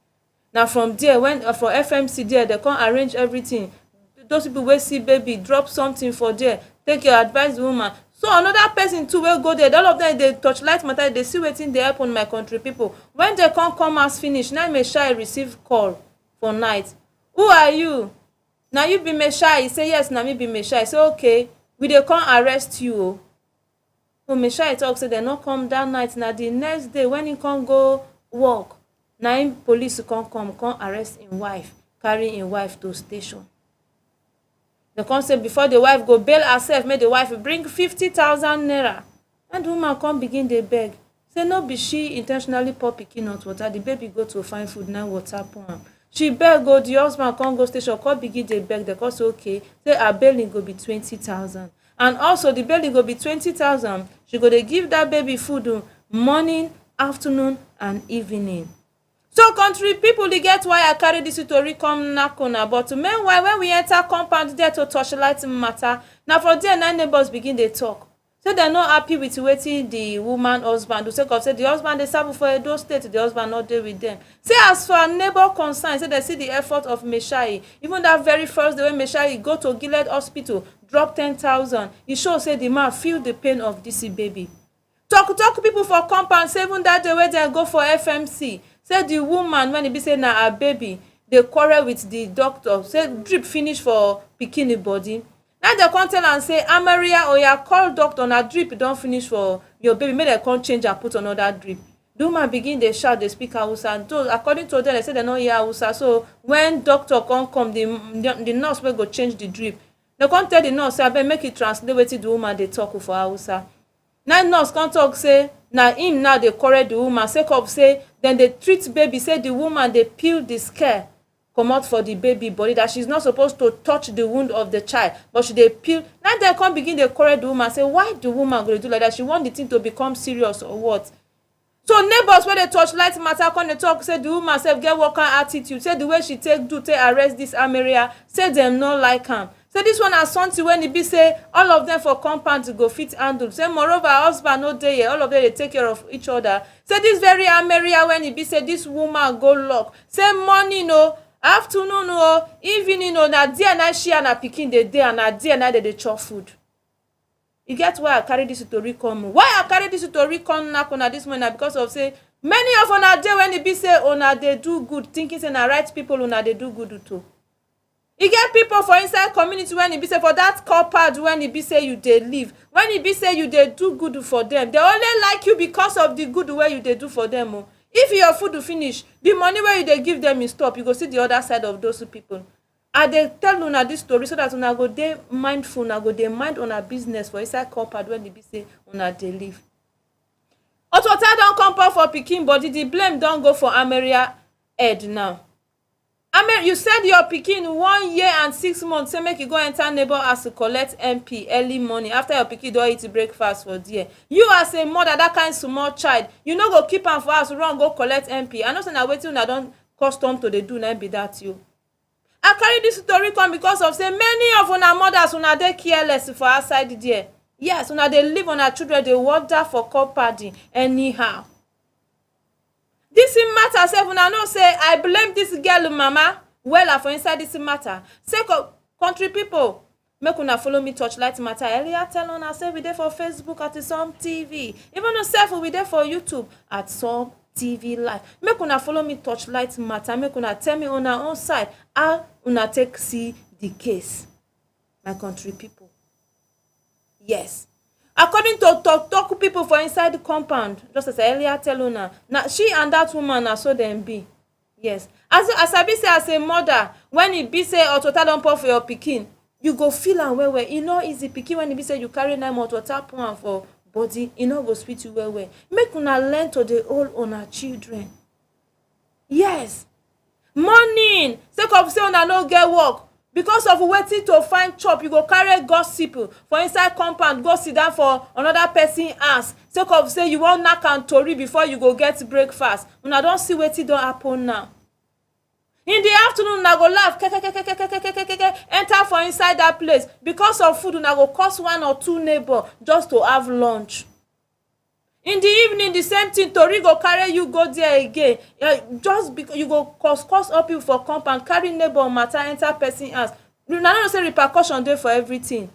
Now from there, when for FMC there, they come arrange everything. Those people wey see baby, drop something for there, take your advice the woman. So another person too will go there. All of them they torchlight matter, they see wetin dey happen, my country people. When they come as finish, now Messiah receive call for night. Who are you? Now you be Messiah. He say yes, now me be Messiah. Say okay, we dey come arrest you. So Messiah talk say they not come that night. Now the next day when he come go work, now him police come arrest him wife, carry him wife to station. They come say before the wife go bail herself, make the wife bring 50,000 naira. And the woman come begin dey beg. Say no be she intentionally pour pikin hot water. The baby go to find food, now water pour am. She beg go, the husband come go station, come begin dey beg. They come say okay, say her bailing go be 20,000. And also the bailing go be 20,000. She go dey give that baby food morning, afternoon, and evening. So country people, they get why I carry this story come knack una. But meanwhile, when we enter compound there to torchlight matter, now for there 9 neighbors begin dey talk. So they're not happy with wetin the woman husband do. Sake of say the husband dey serve for Edo State, the husband not there with them. Say as for neighbor concern, say they see the effort of Messiah. Even that very first day when Messiah go to Gilead Hospital, drop 10,000, he show say the man feel the pain of this baby. Talk people for compound, say even that day when they go for FMC, say the woman when he be say na her baby, they quarrel with the doctor. Say drip finish for pikin body. Now they come tell and say, Amaria, oya call doctor, na drip don finish for your baby. Make they come change and put another drip. The woman begin they shout, they speak Hausa. According to them, they say they don't hear Hausa. So when doctor come, the nurse will go change the drip. They come tell the nurse, say, I make it translate wetin the woman they talk for Hausa. Now nurse come talk say, na him now they correct the woman. Sake of say, then they treat baby. Say the woman they peel the scare come out for the baby body, that she's not supposed to touch the wound of the child, but she dey peel. Now they come begin dey correct the woman, say why the woman go do like that? She want the thing to become serious or what? So neighbors when they torchlight matter come dey talk, say the woman self get what kind attitude, say the way she take arrest this Ameria, say them no like am. Say this one as something when it be say all of them for compound to go fit handle. Say moreover husband no dey here, all of them they take care of each other. Say this very Ameria when it be say this woman go lock. Say morning no, afternoon o, evening o, na there na she and her pikin dey and na there na dey chop food. You get why I carry this story come? Why I carry this story come knack una this morning? Because of say many of una dey when e be say una dey do good, thinking say na right people una dey do good too. You get people for inside community when e be say for that compound when e be say you dey live, when e be say you dey do good for them, they only like you because of the good way you dey do for them o. If your food finish, the money where you dey give them is stop, you go see the other side of those people. I dey tell una this story so that una go dey mindful, una go dey mind una business for inside compound when e be say una dey live. Hot water don come pour for pikin body, the blame don go for Ameria head now. You said your pikin 1 year and 6 months, say make you go enter neighbor house to collect MP early morning after your pikin don eat breakfast for there. You as a mother, that kind small child, you no go keep am for house, run go collect MP. I know say na wetin una don custom to dey do na be that you. I carry this story come because of say many of una mothers una dey careless for outside there. Yes, una dey leave una children dey wander for compound anyhow. This matter sef una know say I blame this girl mama wella for inside this matter. Say country people, make una follow me torchlight matter. Earlier tell una say we dey for Facebook at Some TV. Even though sef we dey for YouTube at Some TV Live. Make una follow me torchlight matter. Make una tell me on our own side how una take see the case, my country people. Yes. According to talk people for inside the compound, just as I earlier tell una, now she and that woman are so them be. Yes. As I be say as a mother, when it be say hot water don pour for your pikin, you go feel am well. E no easy pikin when it be say you carry 9 months water pour am for body, e no go sweet you well well. Make una learn to dey hold una children. Yes, morning sake of say una no get work, because of wetin to find chop, you go carry gossip for inside compound go sit down for another person house sake of say you wan knack am tori before you go get breakfast. Una don see wetin don happen now. In the afternoon una go laugh kekekekekekekekeke enter for inside that place because of food. Una go curse one or two neighbor just to have lunch. In the evening the same thing, tori go carry you go there again, just because you go cause up you for compound, carry neighbor matter enter person house. Una no know say repercussion dey for everything.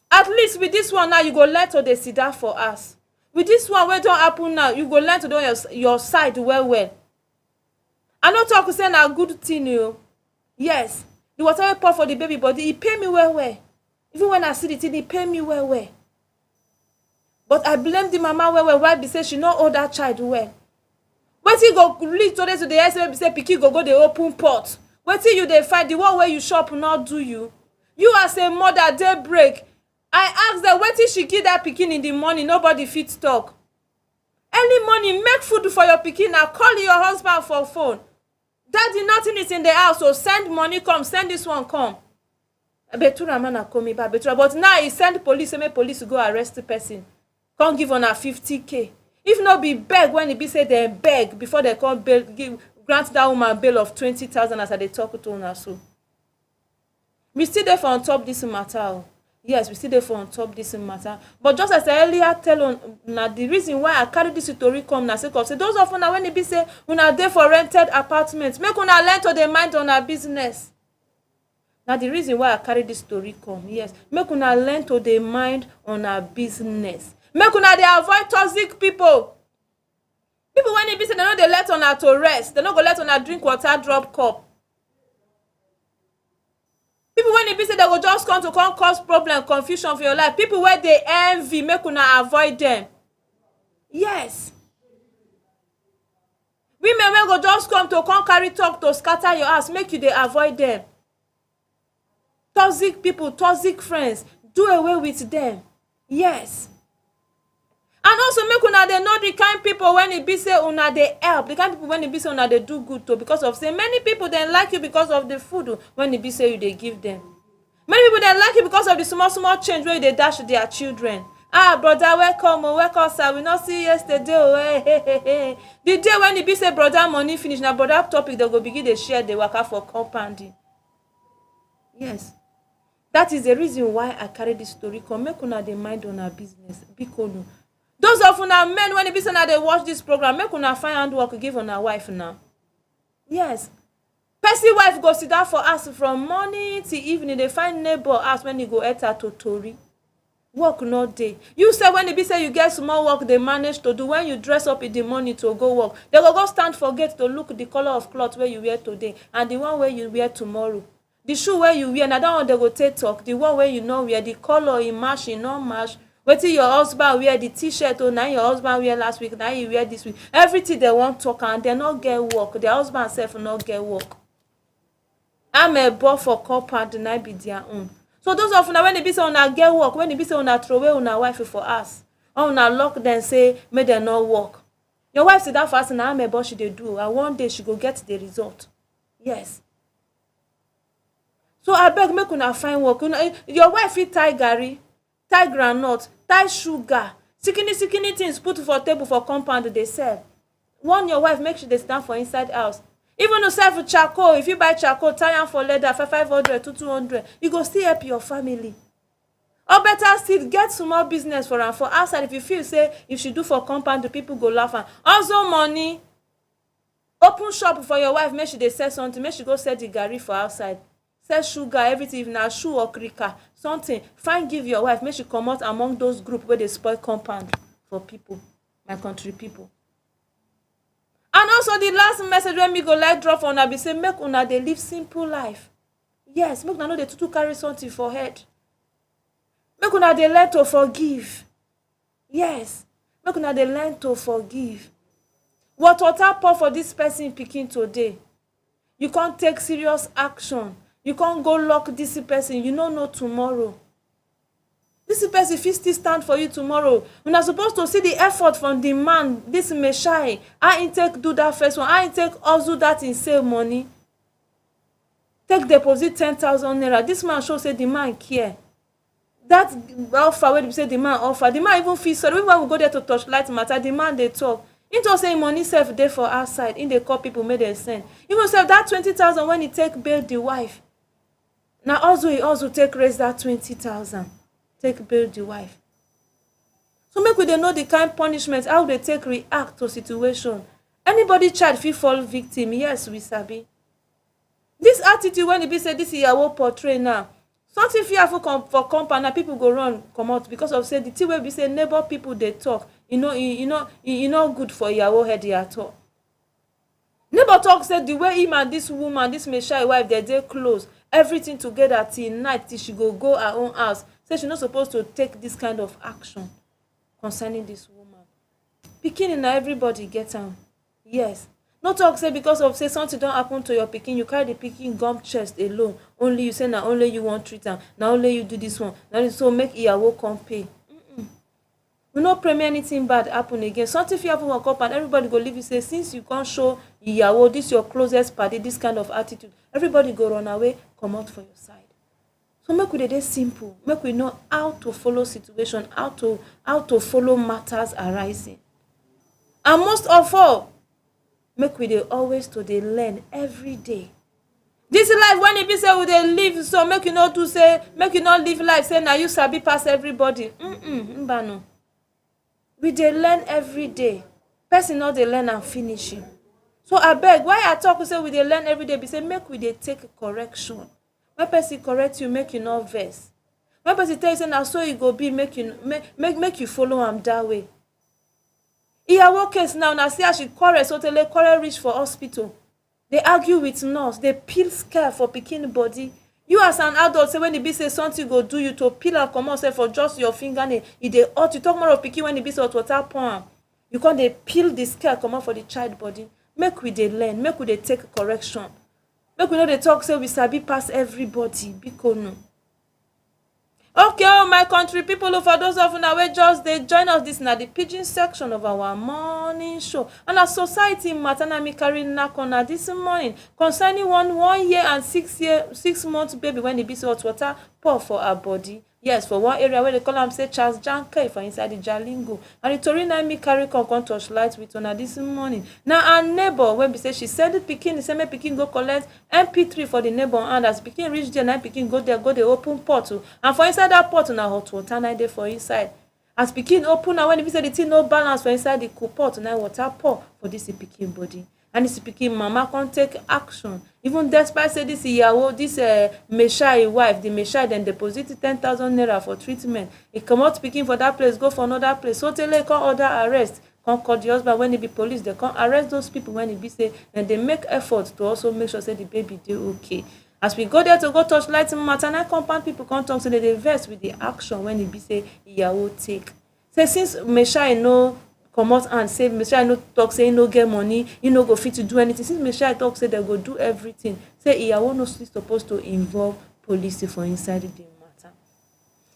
At least with this one now you go learn to dey sit down for house. With this one wey don happen now, you go learn to do your side well well. I no talk say na good thing o. Yes, the water wey pour for the baby body, e pain me well well. Even when I see the thing, e pain me well well. But I blame the mama well well. Why be say she no hold that child well? Wetin go lead to the head wey be say pikin go dey open pot? Wetin you dey find? The one wey you chop not do you? You as a mother dey break. I ask them wetin she give that pikin in the morning. Nobody fit talk. Early morning, make food for your pikin. Now call your husband for phone. Daddy, nothing is in the house, so send money come, send this one come. Betura man come back, Betura. But now he send police, say make police go arrest the person. Come give on a 50K. If not be beg when it be say they beg before they come bail, grant that woman bail of 20,000 as they talk to her. So we still there for on top this matter. Yes, we still there for on top this matter. But just as I earlier tell on now, the reason why I carry this story come na say cause those of una when it be say una there for rented apartments, make una learn to dey mind on our business. Now the reason why I carry this story come, yes, make una learn to dey mind on our business. Make una dey avoid toxic people. People when it be say they no dey let una to rest, they no go let una drink water drop cup. People when it be say they go just come cause problem, confusion for your life. People where they envy, make una avoid them. Yes. Women wey go just come carry talk to scatter your house, make you dey avoid them. Toxic people, toxic friends, do away with them. Yes. And also make una dey know the kind people when it be say una dey help, the kind people when it be say una dey do good to, because of say many people they like you because of the food when it be say you dey give them. Many people they like you because of the small change where they dash their children. Ah, brother, welcome, sir. We not see yesterday. Oh, hey. The day when it be say brother money finish, now brother topic they go begin to share the worker for compounding. Yes. That is the reason why I carry this story. Come make una dey mind on our business. Because those of una men when it be say now they watch this program, make una find handwork give on our wife now. Yes. Person wife go sit down for us from morning till evening. They find neighbor ask when you go enter to tori. Work not day. You say when it be say you get small work they manage to do, when you dress up in the morning to go work, they go stand for gate to look the color of cloth where you wear today and the one where you wear tomorrow. The shoe where you wear, now that one they go take talk. The one where you know wear, the color in match, in not match. Wait till your husband wear the t-shirt, oh now your husband wear last week, now you wear this week. Everything they want talk and they not get work. Their husband self not get work. I'm a boy for compound and I be their own. So those of una when they be say una get work, when they be say una throw away una wife for us, or una lock them say make them not work. Your wife say that fast and I'm a boy she they do, and one day she go get the result. Yes. So I beg make una find work. Your wife fit tie garri, tie groundnut, tie sugar, sikini things put for table for compound they sell. Warn your wife make sure they stand for inside house. Even to sell for charcoal, if you buy charcoal, tie am for leather for 500 to 200, you go still help your family. Or better still, get small business for am for outside. If you feel say if she do for compound, the people go laugh am. Also money, open shop for your wife, make she dey sell something, make she go sell the garri for outside. Sell sugar, everything, if na shoe or krika, something. Fine, give your wife, make she come out among those group where they spoil compound for people, my country people. And also the last message when me go like drop on una be say make una dey live simple life. Yes, make una no dey too carry something for head. Make una dey learn to forgive. Yes, make una dey learn to forgive. What water pour for this person pikin today, you can't take serious action. You can't go lock this person. You don't know tomorrow. This person fit still stand for you tomorrow. Una supposed to see the effort from the man, this Meshai. How he take do that first one? How he take hustle that in save money? Take deposit 10,000 naira. This man show say the man care. That offer wey be say the man offer, the man even feel sorry. Even when we go there to Torchlight matter, the man dey talk. He just say money sef dey for outside. He dey call people make dem send. Even sef that 20,000 when he take bail the wife. Na also he also take raise that 20,000. Take bail the wife. So make we dey know the kind punishment, how they take react to situation. Anybody child fit fall victim, yes, we sabi. This attitude when e be say this iyawo portray now, something fit happen for compound na people go run comot because of say the thing wey be say neighbor people dey talk, e no good for iyawo head at all. Neighbor talk say the way him and this woman, this Meshai wife, dey close, everything together till night, till she go her own house. Say she no supposed to take this kind of action concerning this woman. Pikin na everybody get am. Yes. No talk say because of say something don happen to your pikin, you carry the pikin gum chest alone. Only you say na only you wan treat am, na only you do this one. Na so make iyawo come pay. We no pray make anything bad happen again. Something fit happen for compound, everybody go leave you say since you can't show iyawo, this your closest party, this kind of attitude, everybody go run away, come out for your side. So make we dey simple, make we know how to follow situation, how to follow matters arising. And most of all, make we dey always to dey learn every day. This life when e be say we dey live, so make you no do say, make you not live life say na you sabi pass everybody. Mbano. We dey learn every day. Person no dey learn and finish him. So abeg, why I talk say we dey learn every day be say make we dey take correction. When person correct you, make you not vex. When person tell you say na so e go be, make you follow am that way. Iyawo case now, na see how she quarrel, so tell quarrel reach for hospital. They argue with nurse, they peel scare for pikin body. You as an adult say when e be say something go do you to peel am comot say for just your fingernail, e dey hurt you. Talk more of pikin when e be say hot water pour am. You come dey peel the scare comot for the child body. Make we dey learn, make we dey take correction. Make we no dey talk say we sabi pass everybody. Biko no. Okay, oh my country people, for those of una wey just dey join us, this na the pidgin section of our morning show. And as society matter na me carry knack on this morning concerning one year and 6 months baby when e be say hot water pour for her body. Yes, for one area where they call am say Charles Janke for inside the Jalingo. And the tori na me carry come touchlight with una this morning. Now our neighbor when be say she send the pikin, say make pikin go collect MP3 for the neighbor, and as pikin reach there, na pikin go there, go the open pot. And for inside that pot na hot water na dey for inside. As pikin open, na when be say the thing no balance for inside the pot, na water pour for this pikin body. And this pikin mama can't take action. Even despite say this iyawo, this Meshai wife, the Meshai then deposited 10,000 naira for treatment. He come out pikin for that place, go for another place. So tell come order arrest. Come call the husband when he be police. They come arrest those people when he be say, and they make effort to also make sure say the baby dey okay. As we go there to go touchlight maternal compound, people come talk so they vex with the action when he be say iyawo take. Say since Meshai no come out and say Meshai no talk say he no get money, he no go fit to do anything. Since Meshai talk say they go do everything, say iyawo no supposed to involve police for inside the matter.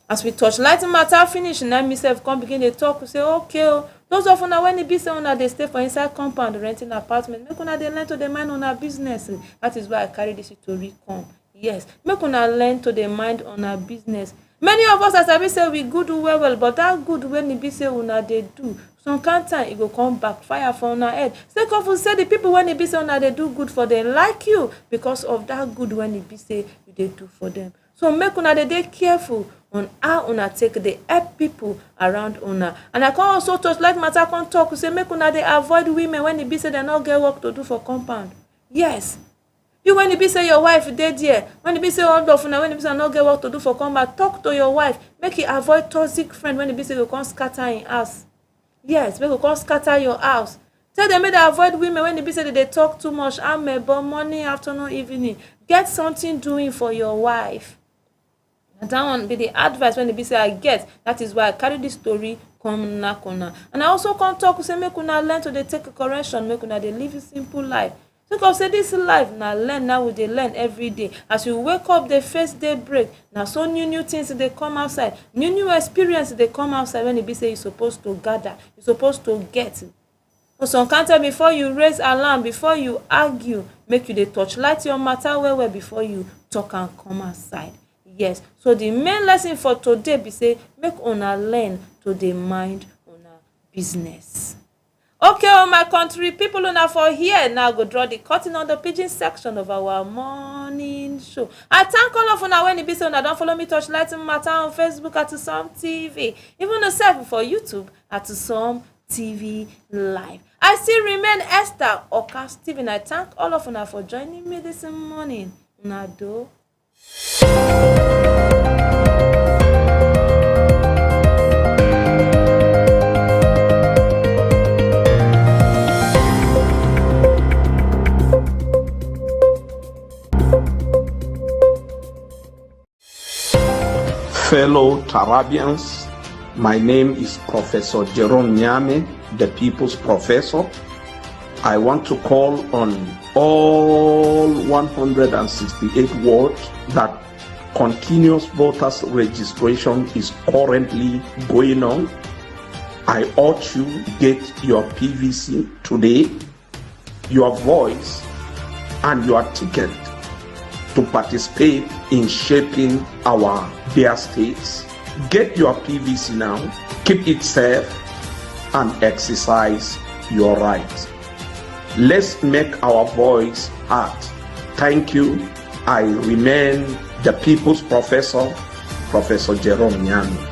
As we touchlight matter finish, now myself come begin to talk, say okay, those of una when e be say una dey stay for inside compound renting apartment, make una dey learn to dey mind una business. That is why I carry this story come. Yes, make una learn to dey mind una business. Many of us as I be say we good well, but that good when e be say una dey do, some kind time it go come backfire for una head. Sake of say the people when e be say una dey do good for them like you because of that good when e be say you dey do for them. So make una dey careful on how una take dey help people around una. And I can also touch like matter come talk say make una dey avoid women when e be say they no get work to do for compound. Yes. You when e be say your wife dey there, when e be say all of una when e be say no get work to do for compound, talk to your wife. Make you avoid toxic friend when e be say you come scatter in house. Yes, make you come scatter your house. Tell them make they avoid women when e be say they talk too much. But morning, afternoon, evening. Get something doing for your wife. And that one be the advice when e be say I get. That is why I carry this story come knack on. And I also come talk say make una learn to dey take a correction, make una dey live a simple life. Think of say this life na learn, now we dey learn every day. As you wake up, the first day break, na so new things dey come outside, new experience dey come outside. When e be say you supposed to gather, you supposed to get. For some kind time, before you raise alarm, before you argue, make you dey touchlight your matter well before you talk and come outside. Yes, so the main lesson for today be say make una learn to dey mind una business. Okay, oh my country people, una for here now go draw the curtain on the pidgin section of our morning show. I thank all of una when e be say una don follow me touchlight matter on Facebook at Some TV, even yourself for YouTube at Some TV Live. I still remain Esther Oka Stephen. I thank all of una for joining me this morning. Una do. Fellow Tarabians, my name is Professor Jerome Nyame, the People's Professor. I want to call on all 168 wards that continuous voters registration is currently going on. I urge you to get your PVC today, your voice and your ticket to participate in shaping our dear states. Get your PVC now, keep it safe and exercise your rights. Let's make our voice heard. Thank you. I remain the People's Professor, Professor Jerome Nyame.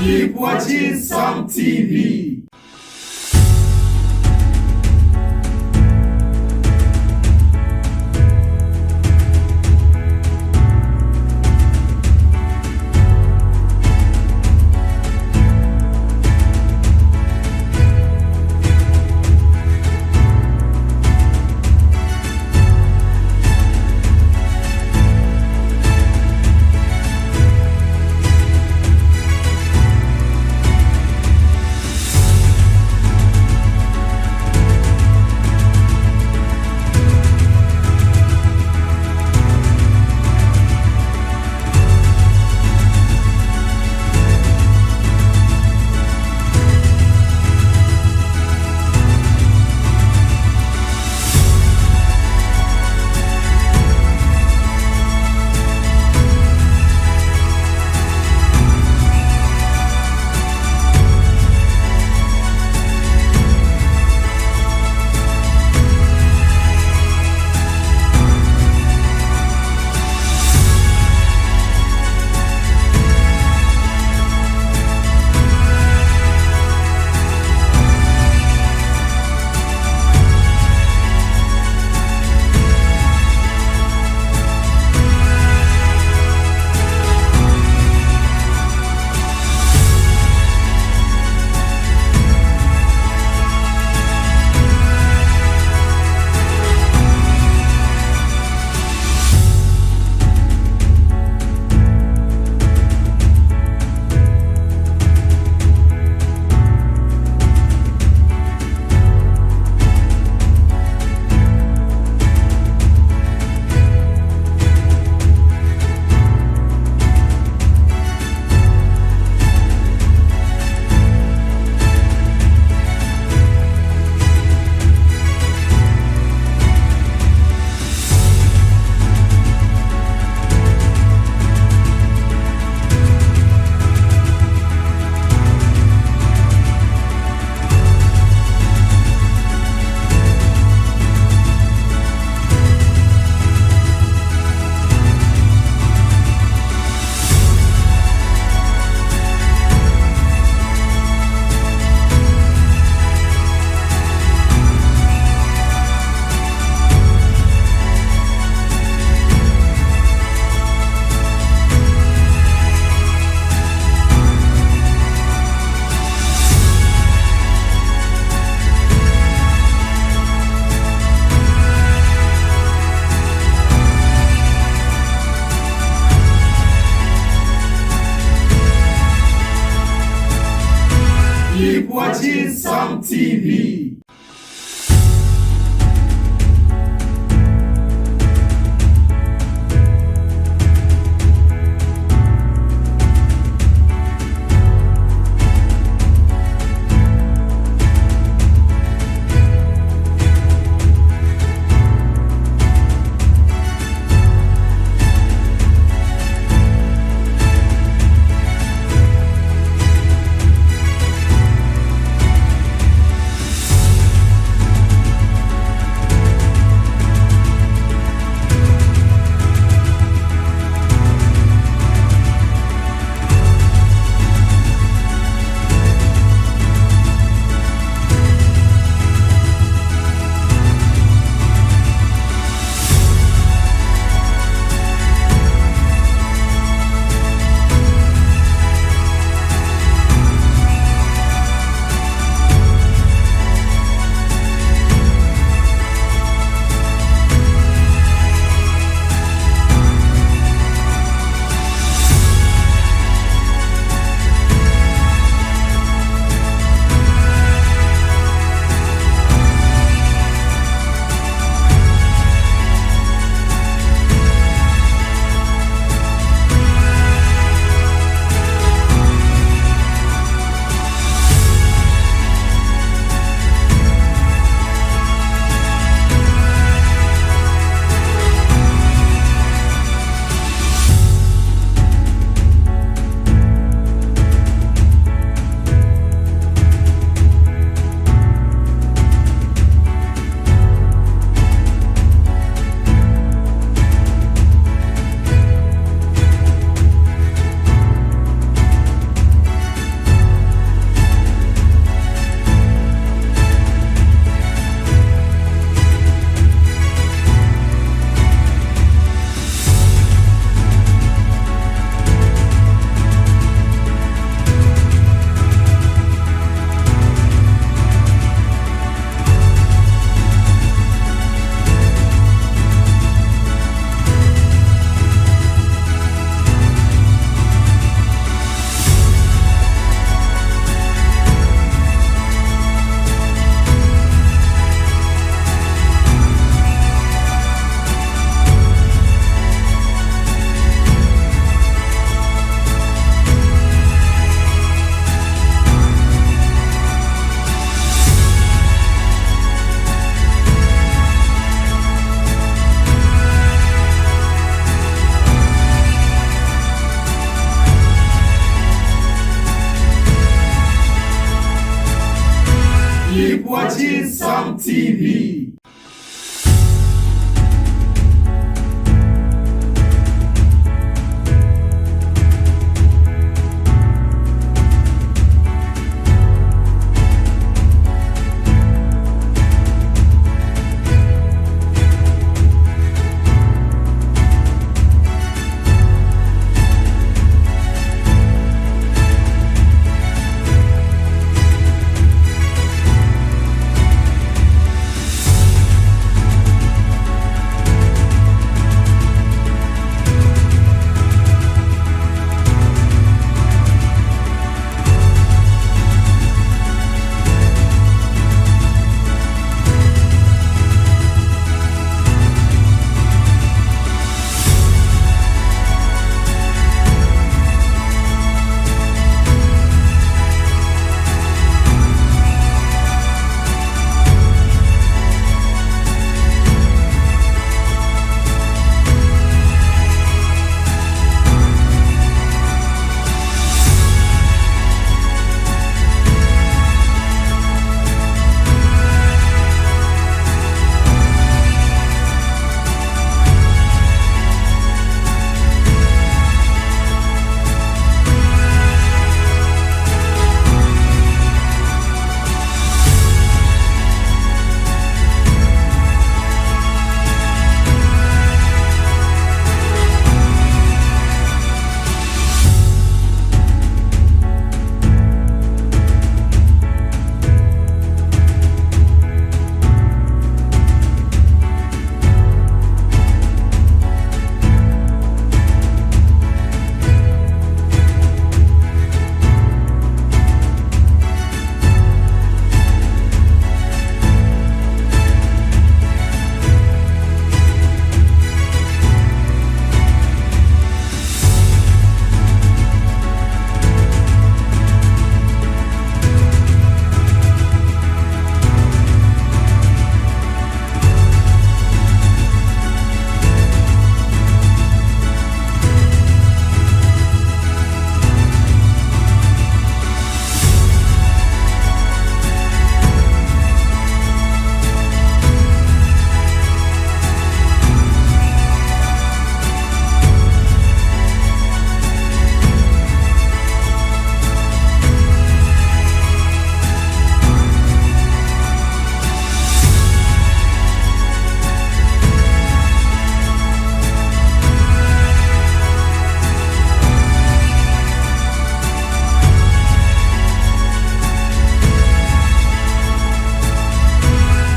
Keep watching Some TV. watching Some TV. Keep watching Some TV.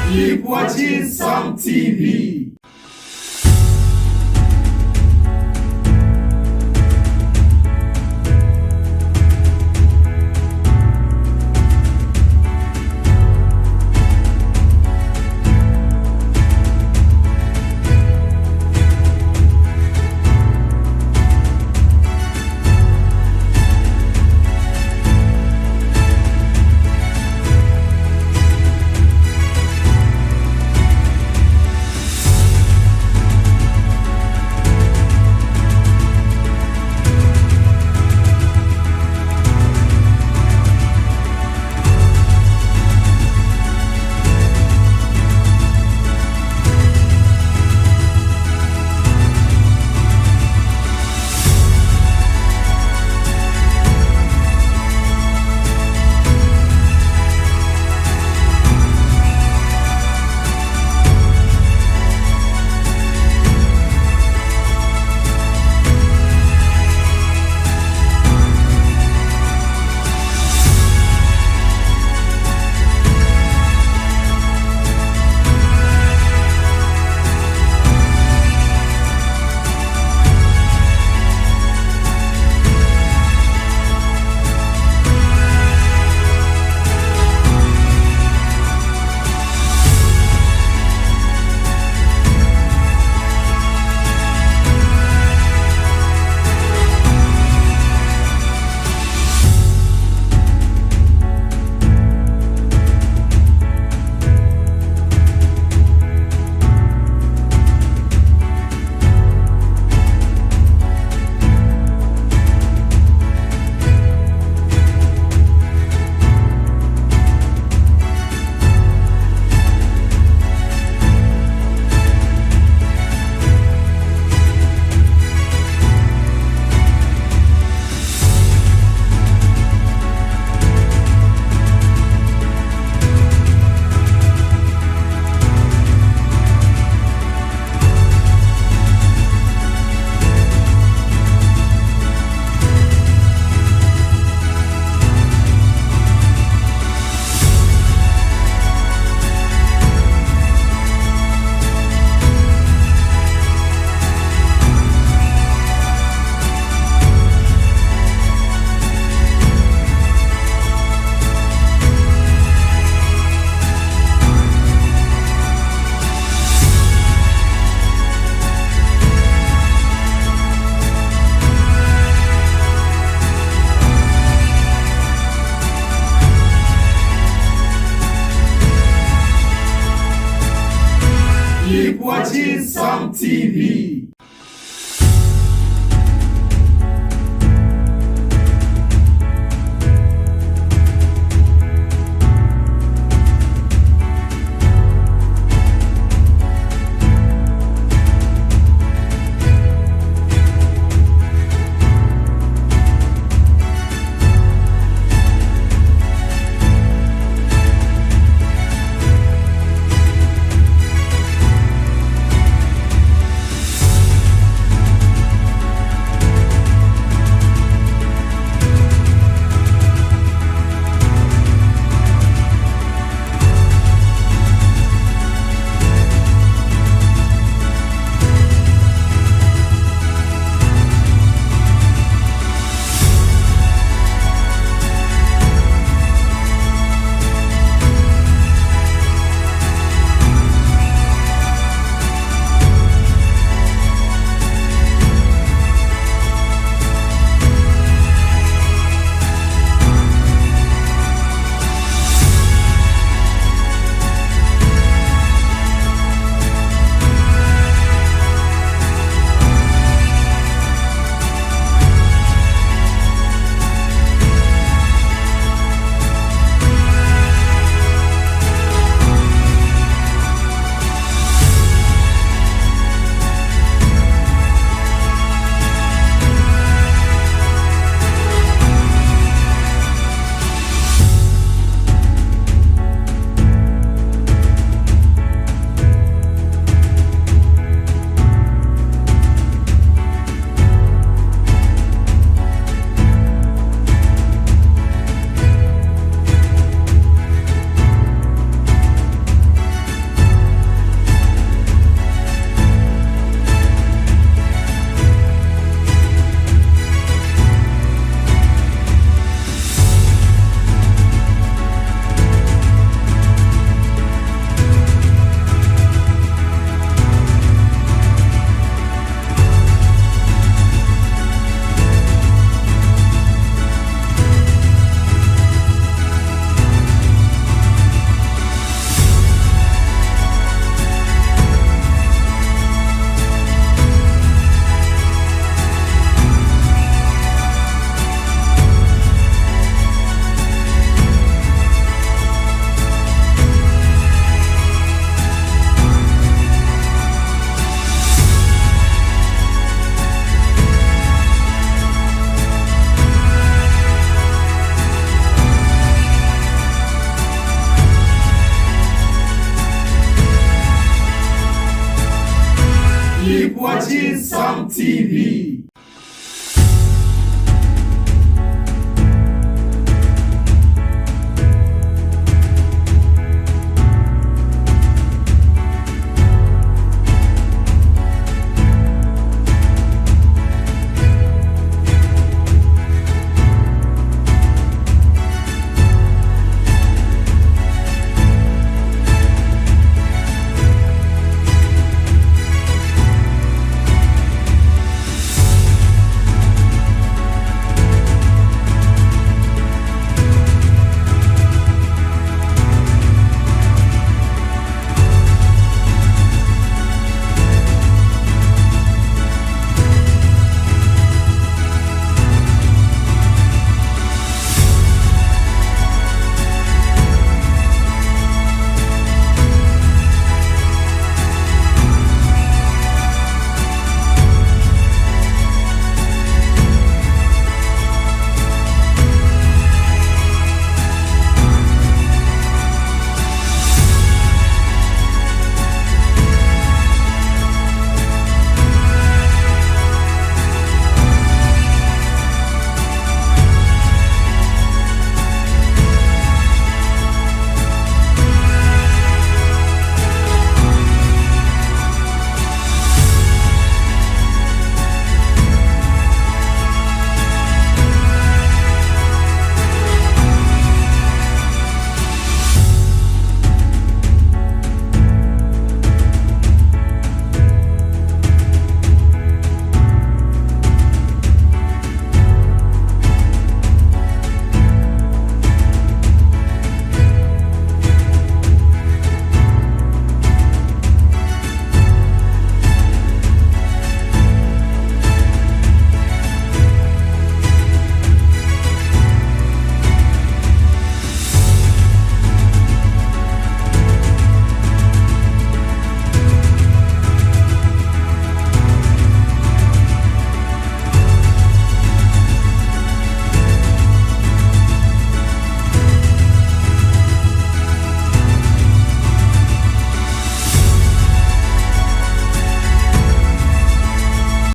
Keep watching Some TV. Keep watching Some TV. Keep watching Some TV.